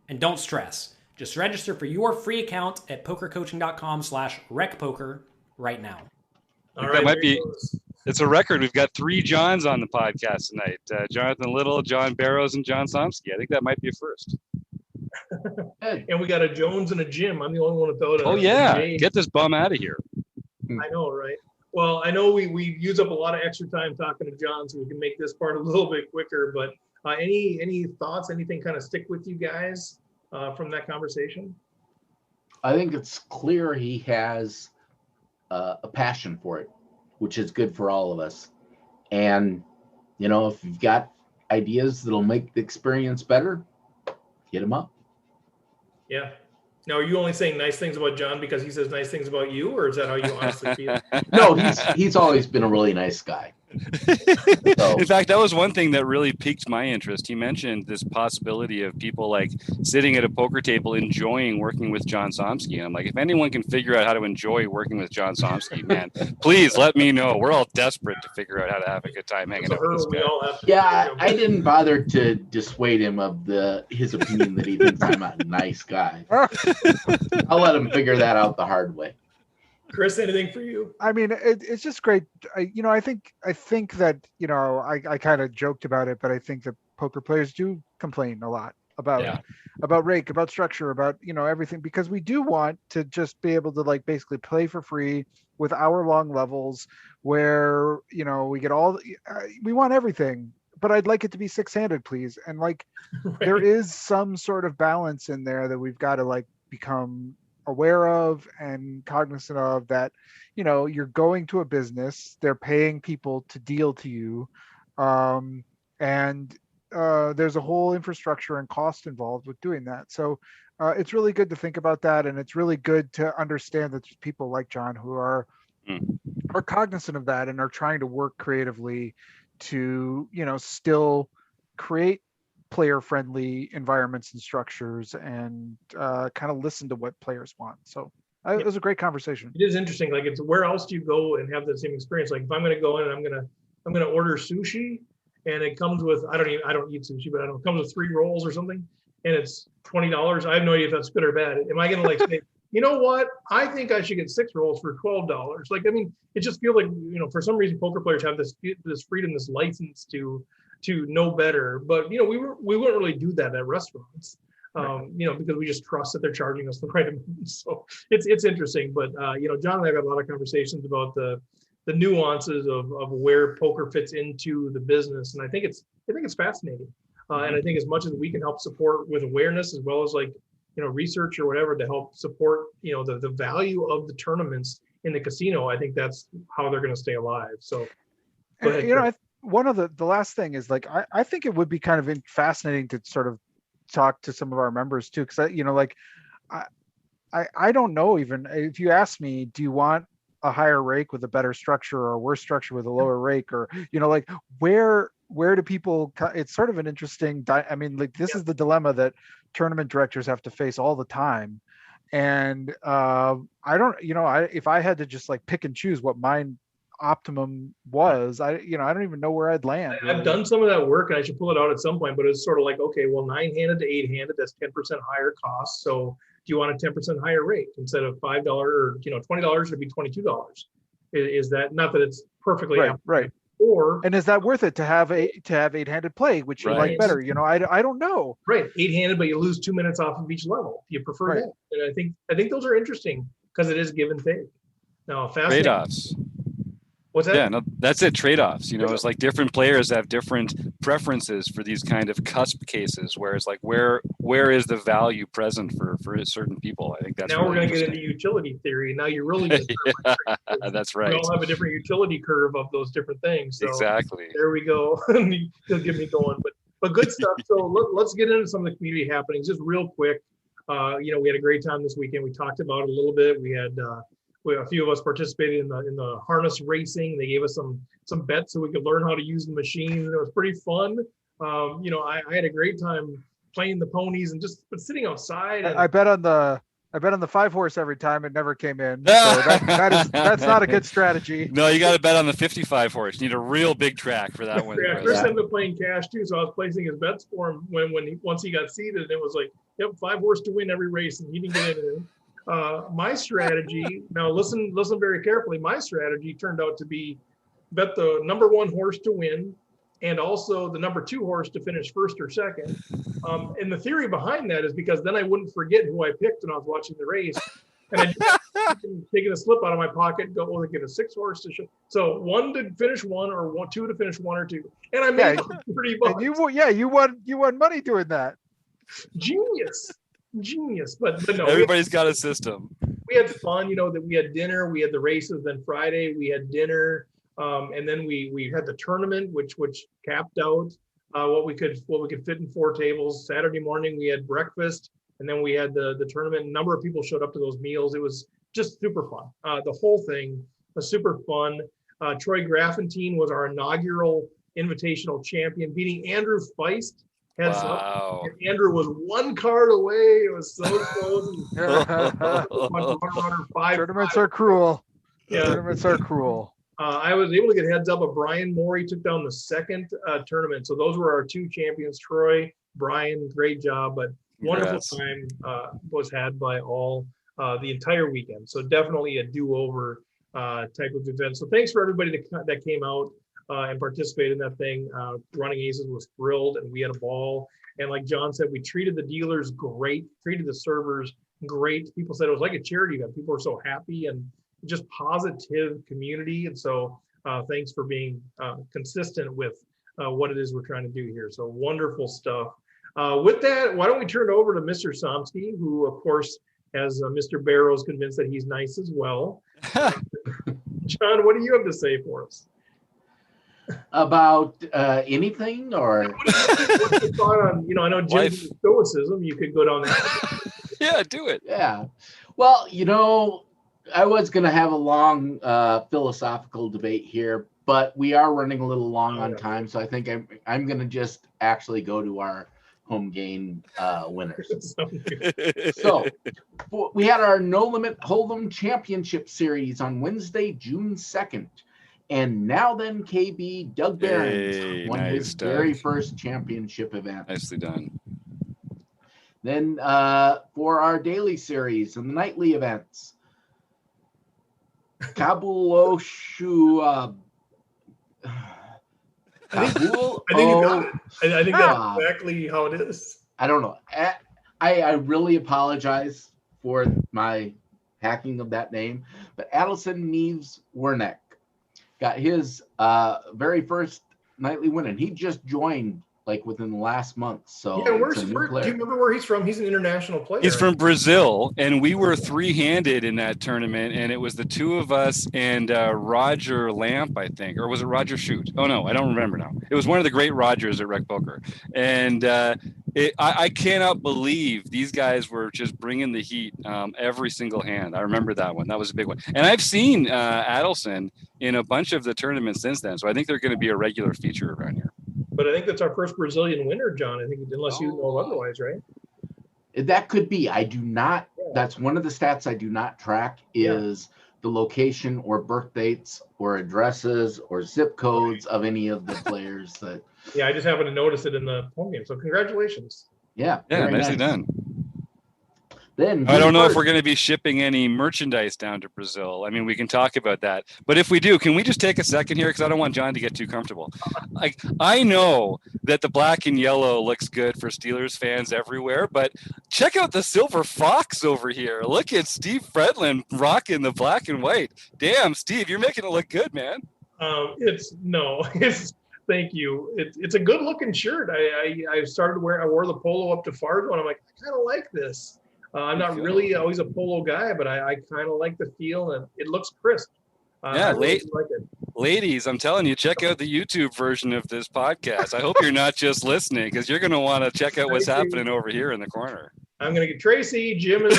and don't stress. Just register for your free account at PokerCoaching.com/recpoker right now. All right, that might be. It's a record. We've got 3 Johns on the podcast tonight. Jonathan Little, John Barrows, and John Somsky. I think that might be a first. And we got a Jones and a Jim. I'm the only one without a J. Get this bum out of here. I know, right? Well, I know we use up a lot of extra time talking to John, so we can make this part a little bit quicker. But any thoughts, anything kind of stick with you guys from that conversation? I think it's clear he has a passion for it, which is good for all of us. And, if you've got ideas that'll make the experience better, hit him up. Yeah. Now, are you only saying nice things about John because he says nice things about you, or is that how you honestly feel? No, he's always been a really nice guy. So. In fact, that was one thing that really piqued my interest. He mentioned this possibility of people like sitting at a poker table enjoying working with John Somsky. And I'm like, if anyone can figure out how to enjoy working with John Somsky, man, please let me know. We're all desperate to figure out how to have a good time hanging out with this guy. Yeah, I didn't bother to dissuade him of his opinion that he thinks I'm a nice guy. I'll let him figure that out the hard way. Chris, anything for you? I mean, it's just great. I think that, I kind of joked about it, but I think that poker players do complain a lot about rake, about structure, about, everything, because we do want to just be able to basically play for free with hour-long levels where, we get we want everything, but I'd like it to be 6-handed, please. And right. There is some sort of balance in there that we've got to become aware of and cognizant of, that you're going to a business, they're paying people to deal to you, and there's a whole infrastructure and cost involved with doing that. So it's really good to think about that, and it's really good to understand that there's people like John who are cognizant of that and are trying to work creatively to still create player-friendly environments and structures, and kind of listen to what players want. So it was a great conversation. It is interesting. It's where else do you go and have the same experience? If I'm going to go in and I'm going to order sushi, and it comes with I don't eat sushi, but I don't, it comes with 3 rolls or something, and it's $20. I have no idea if that's good or bad. Am I going to say, you know what? I think I should get 6 rolls for $12. It just feels like for some reason poker players have this freedom, this license to to know better. But we wouldn't really do that at restaurants, because we just trust that they're charging us the right amount. So it's interesting. But John and I have had a lot of conversations about the nuances of where poker fits into the business, and I think it's fascinating. And I think as much as we can help support with awareness, as well as research or whatever to help support the value of the tournaments in the casino, I think that's how they're going to stay alive. So go ahead, one of the last thing is I think it would be kind of fascinating to sort of talk to some of our members too, because I don't know, even if you ask me, do you want a higher rake with a better structure or a worse structure with a lower rake, or where do people, it's sort of an interesting this is the dilemma that tournament directors have to face all the time. And I don't, if I had to just pick and choose what mine optimum was, I don't even know where I'd land. I've done some of that work, and I should pull it out at some point, but it's sort of okay, well, 9-handed to 8-handed, that's 10% higher cost. So do you want a 10% higher rate instead of $5 or $20? It'd be $22. Is that, not that it's perfectly right? And is that worth it to have 8-handed play, which you like better? I don't know. Right, 8-handed, but you lose 2 minutes off of each level. You prefer that, and I think those are interesting because it is give and take. Now, trade-offs. What's that? Yeah, no, that's it. Trade-offs. It's different players have different preferences for these kind of cusp cases, where it's where is the value present for certain people? I think that's now really we're going to get into utility theory. Now you're really that's right. We all have a different utility curve of those different things. So exactly. There we go. You'll get me going, but good stuff. So let's get into some of the community happenings just real quick. We had a great time this weekend. We talked about it a little bit. We had a few of us participated in the harness racing. They gave us some bets so we could learn how to use the machine. It was pretty fun. I had a great time playing the ponies and just sitting outside. I bet on the 5-horse every time. It never came in. So that's not a good strategy. No, you got to bet on the 55 horse. You need a real big track for that one. Yeah, Chris ended up playing cash too, so I was placing his bets for him once he got seated. It was 5-horse to win every race, and he didn't get anything. My strategy, now listen very carefully, my strategy turned out to be bet the number 1 horse to win and also the number 2 horse to finish first or second. And the theory behind that is because then I wouldn't forget who I picked when I was watching the race. And I taking a slip out of my pocket, get a 6 horse to show. So 1 to finish 1 or 2 to finish 1 or 2. And I made pretty bucks. You won money doing that. Genius, but no. Everybody's got a system. We had fun, that we had dinner, we had the races, then Friday we had dinner, and then we had the tournament, which capped out what we could fit in 4 tables. Saturday morning we had breakfast, and then we had the tournament. A number of people showed up to those meals. It was just super fun. The whole thing was super fun. Troy Graffentine was our inaugural invitational champion, beating Andrew Feist. Wow. Andrew was 1 card away. It was so close. Tournaments are cruel. Yeah. Tournaments are cruel. I was able to get heads up of Brian Morey took down the second tournament. So those were our 2 champions, Troy, Brian, great job. But wonderful time was had by all the entire weekend. So definitely a do-over type of event. So thanks for everybody that came out and participated in that thing. Running Aces was thrilled, and we had a ball. And like John said, we treated the dealers great, treated the servers great. People said it was like a charity event. People were so happy and just positive community. And so thanks for being consistent with what it is we're trying to do here. So wonderful stuff. With that, why don't we turn it over to Mr. Somsky, who of course has Mr. Barrows convinced that he's nice as well. John, what do you have to say for us? About anything, or what's your thought on, I know Jim's stoicism, you could go down that. Yeah, do it. Yeah. Well, I was going to have a long philosophical debate here, but we are running a little long on time, so I think I'm going to just actually go to our home game winners. So we had our No Limit Hold'em Championship Series on Wednesday, June 2nd. And now then, KB, Doug Behrens won his very first championship event. Nicely done. Then for our daily series and the nightly events, Kabuloshu Kabul? I think you got it. I think that's Ah. exactly how it is. I don't know. I really apologize for my hacking of that name, but Adelson Neves Wernick got his very first nightly win, and he just joined like within the last month. So Yeah, it's a new do you player. remember where he's from? He's an international player. He's from Brazil, and we were three-handed in that tournament, and it was the two of us and Roger Lamp, I think, or was it Roger Shoot? Oh no, I don't remember now. It was one of the great Rogers at Rec Poker, and I cannot believe these guys were just bringing the heat every single hand. I remember that one. That was a big one, and I've seen Adelson in a bunch of the tournaments since then, so I think they're going to be a regular feature around here. But I think that's our first Brazilian winner, John. I think, unless you know otherwise, right? That could be. I do not. Yeah. That's one of the stats I do not track is the location or birth dates or addresses or zip codes of any of the players that. Yeah, I just happened to notice it in the home game. So congratulations. Yeah. Yeah, very nicely nice. done. Then I don't know if first. we're going to be shipping any merchandise down to Brazil. I mean, we can talk about that. But if we do, can we just take a second here? Because I don't want John to get too comfortable. Like, I know that the black and yellow looks good for Steelers fans everywhere, but check out the silver fox over here. Look at Steve Fredlin rocking the black and white. Damn, Steve, you're making it look good, man. Thank you. It's a good looking shirt. I started wearing. I wore the polo up to Fargo, and I'm like, I kind of like this. I'm not really always a polo guy, but I kind of like the feel, and it looks crisp. Yeah, I really like it. Ladies, I'm telling you, check out the YouTube version of this podcast. I hope you're not just listening, because you're going to want to check out what's happening over here in the corner. I'm going to get Tracy. Jim is.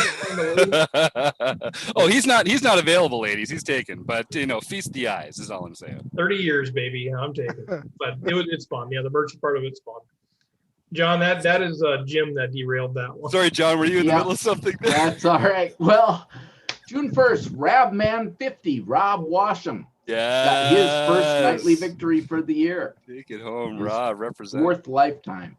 Oh, he's not available, ladies. He's taken, but feast the eyes is all I'm saying. 30 years, baby. I'm taking. But it's fun. Yeah, the merch part of it's fun. John, that is Jim that derailed that one. Sorry, John, were you in the middle of something there? That's all right. Well, June 1st, Rabman 50, Rob Washam. Yeah. Got his first nightly victory for the year. Take it home, Rob. Represent. Fourth lifetime.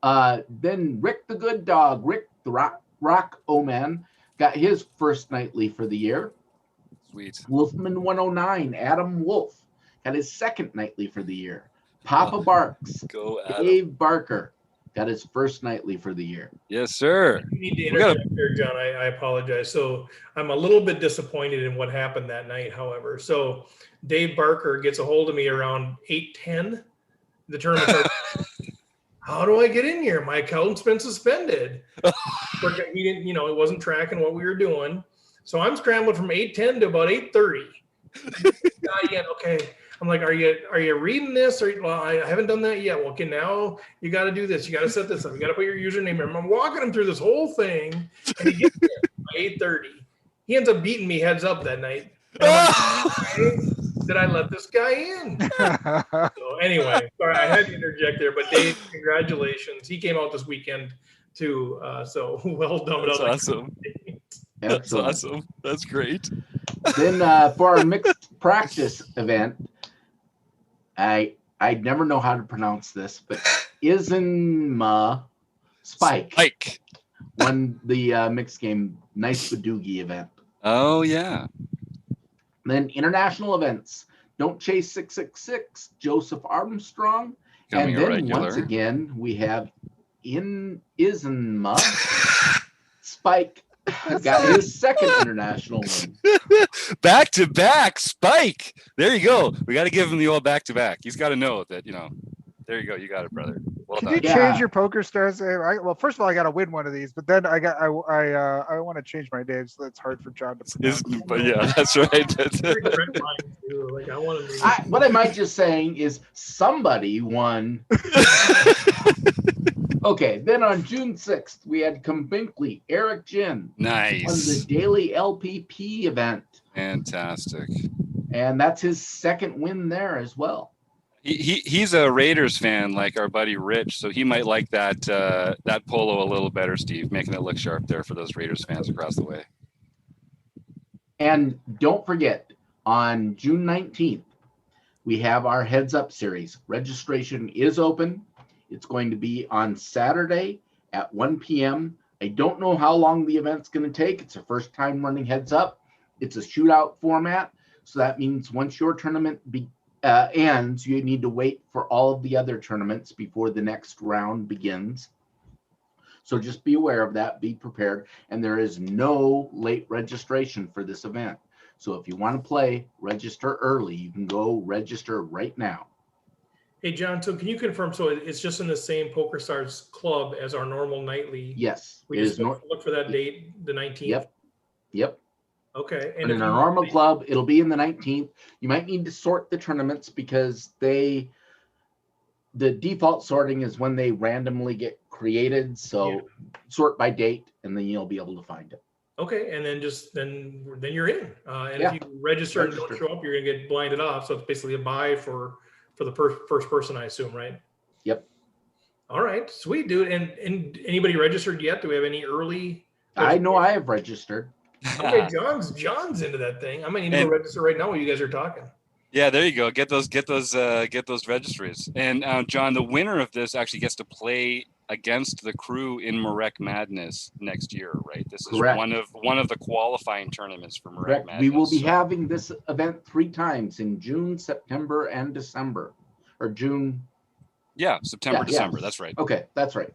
Then Rick the Good Dog, Rick the Rock Oman, got his first nightly for the year. Sweet. Wolfman 109, Adam Wolf, got his second nightly for the year. Papa Barks, Go Adam. Dave Barker, got his first nightly for the year. Yes, sir. You need to interject there, John. I apologize. So I'm a little bit disappointed in what happened that night, however. So Dave Barker gets a hold of me around 8:10. The tournament how do I get in here? My account's been suspended. He didn't, it wasn't tracking what we were doing. So I'm scrambling from 8:10 to about 8:30. Okay. I'm like, are you reading this? Well, I haven't done that yet. Well, okay, now you got to do this. You got to set this up. You got to put your username in. I'm walking him through this whole thing, and he gets there by 8:30. He ends up beating me heads up that night. Did I let this guy in? So anyway, sorry, I had to interject there. But Dave, congratulations. He came out this weekend too. So well done. That's awesome. That's awesome. That's great. Then for our mixed practice event, I never know how to pronounce this, but Isinma Spike won the mixed game Nice Badoogie event. Oh yeah. Then international events, Don't Chase 666, Joseph Armstrong. Coming and then regular. once again, we have Isinma Spike got his second international win. Back to back, Spike. There you go. We got to give him the old back to back. He's got to know that, there you go. You got it, brother. Well Can done. you change your poker stars? Well, first of all, I got to win one of these, but then I want to change my name, so that's hard for John to pronounce. But yeah, that's right. What I might just saying is somebody won. Okay, then on June 6th, we had Binkley, Eric Jin. Nice. On the daily LPP event. Fantastic. And that's his second win there as well. He's a Raiders fan like our buddy Rich, so he might like that polo a little better, Steve, making it look sharp there for those Raiders fans across the way. And don't forget, on June 19th, we have our Heads Up series. Registration is open. It's going to be on Saturday at 1 p.m. I don't know how long the event's going to take. It's the first time running Heads Up. It's a shootout format. So that means once your tournament and you need to wait for all of the other tournaments before the next round begins. So just be aware of that, be prepared, and there is no late registration for this event. So if you want to play, register early. You can go register right now. Hey, John, so can you confirm, so it's just in the same PokerStars club as our normal nightly? Yes. We just look for that date, the 19th? Yep. Okay. And in our normal club, it'll be in the 19th. You might need to sort the tournaments because the default sorting is when they randomly get created. So sort by date, and then you'll be able to find it. Okay, and then then you're in. And if you register and don't show up, you're gonna get blinded off. So it's basically a buy for the first person, I assume, right? Yep. All right, sweet, dude. And anybody registered yet? Do we have any early? I know I have registered. Okay, John's into that thing. I might need to go register right now while you guys are talking. Yeah, there you go. Get those registries. And John, the winner of this actually gets to play against the crew in Marek Madness next year, right? This is one of the qualifying tournaments for Marek Madness. We will be having this event 3 times in June, September, and December, or June. Yeah, September, December. Yeah. That's right. Okay, that's right.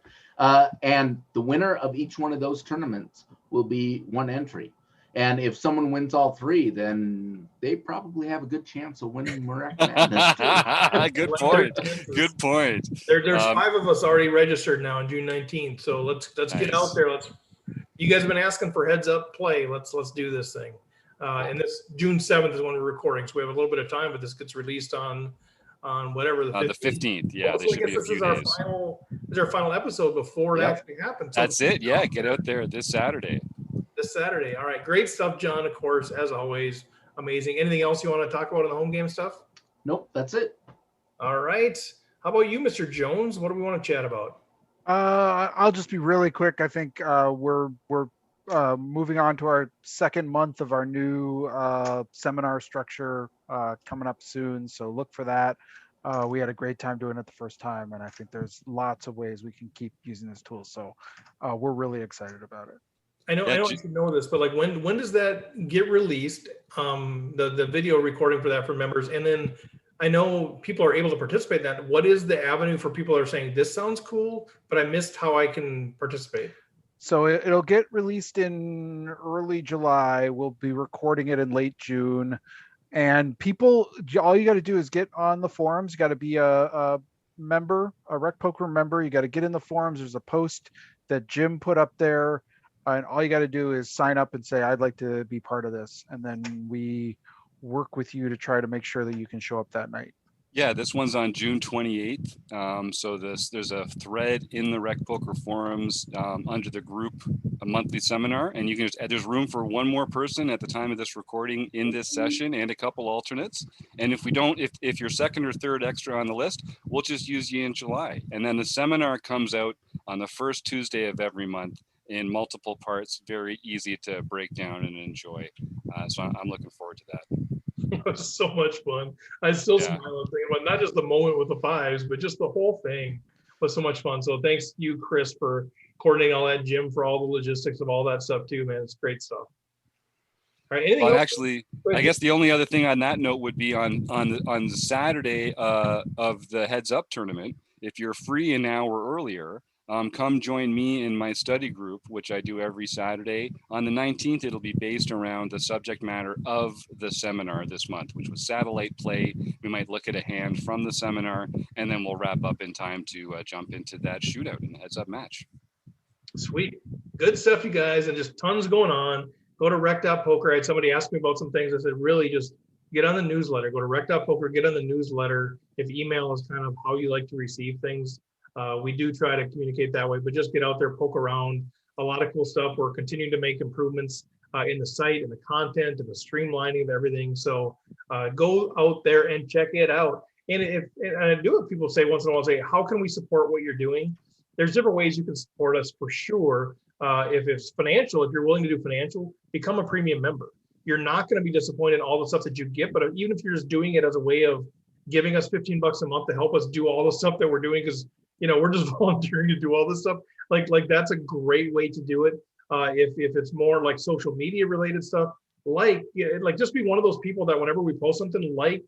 And the winner of each one of those tournaments will be one entry. And if someone wins all 3, then they probably have a good chance of winning Marek Madness. Good point. Good point. There's 5 of us already registered now on June 19th. So let's get out there. You guys have been asking for heads up play. Let's do this thing. And this June 7th is when we're recording, so we have a little bit of time. But this gets released on whatever the 15th. The 15th. Yeah, so I guess this is our final episode before it actually happens. So that's it. Yeah, get out there this Saturday. All right. Great stuff, John, of course, as always. Amazing. Anything else you want to talk about in the home game stuff? Nope, that's it. All right. How about you, Mr. Jones? What do we want to chat about? I'll just be really quick. I think we're moving on to our second month of our new seminar structure coming up soon. So look for that. We had a great time doing it the first time, and I think there's lots of ways we can keep using this tool. So we're really excited about it. I don't actually know this, but like when does that get released? The video recording for that for members, and then I know people are able to participate in that. What is the avenue for people that are saying this sounds cool, but I missed how I can participate? So it'll get released in early July. We'll be recording it in late June, and people, all you got to do is get on the forums. You got to be a member, a Rec Poker member. You got to get in the forums. There's a post that Jim put up there. And all you got to do is sign up and say, I'd like to be part of this. And then we work with you to try to make sure that you can show up that night. Yeah, this one's on June 28th. So there's a thread in the Rec Poker forums under the group, a monthly seminar. And you can there's room for one more person at the time of this recording in this session and a couple alternates. And if you're second or third extra on the list, we'll just use you in July. And then the seminar comes out on the first Tuesday of every month in multiple parts, very easy to break down and enjoy. So I'm looking forward to that. It was so much fun. I still smile and think about not just the moment with the 5s, but just the whole thing was so much fun. So thanks you, Chris, for coordinating all that, Jim, for all the logistics of all that stuff too, man. It's great stuff. All right, anything else? Actually, I guess the only other thing on that note would be on the Saturday of the Heads Up tournament, if you're free an hour earlier, come join me in my study group, which I do every Saturday. On the 19th, it'll be based around the subject matter of the seminar this month, which was satellite play. We might look at a hand from the seminar, and then we'll wrap up in time to jump into that shootout in the Heads Up match. Sweet. Good stuff, you guys, and just tons going on. Go to rec.poker. I had somebody ask me about some things. I said, really just get on the newsletter. Go to rec.poker, get on the newsletter. If email is kind of how you like to receive things, we do try to communicate that way, but just get out there, poke around. A lot of cool stuff. We're continuing to make improvements in the site and the content and the streamlining of everything. So go out there and check it out. And I do have people say once in a while, say, how can we support what you're doing? There's different ways you can support us for sure. If it's financial, if you're willing to do financial, become a premium member. You're not going to be disappointed in all the stuff that you get, but even if you're just doing it as a way of giving us $15 a month to help us do all the stuff that we're doing, because we're just volunteering to do all this stuff. Like that's a great way to do it. If it's more like social media related stuff, like just be one of those people that whenever we post something, like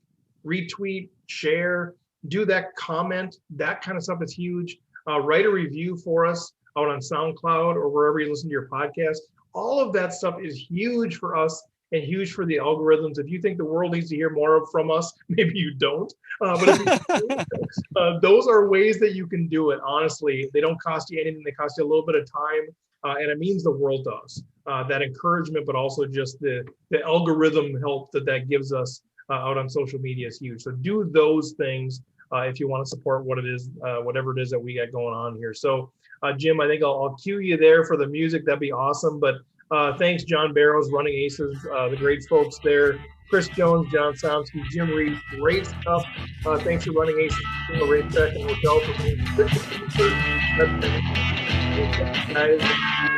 retweet, share, do that, comment. That kind of stuff is huge. Write a review for us out on SoundCloud or wherever you listen to your podcast. All of that stuff is huge for us and huge for the algorithms. If you think the world needs to hear more from us, maybe you don't. But if those are ways that you can do it. Honestly, they don't cost you anything. They cost you a little bit of time, and it means the world to us. That encouragement, but also just the algorithm help that gives us out on social media is huge. So do those things if you want to support what it is, whatever it is that we got going on here. So Jim, I think I'll cue you there for the music. That'd be awesome. But thanks, John Barrows, Running Aces, the great folks there. Chris Jones, John Somsky, Jim Reed, great stuff. Thanks for Running Aces, Racetrack and Hotel for being guys.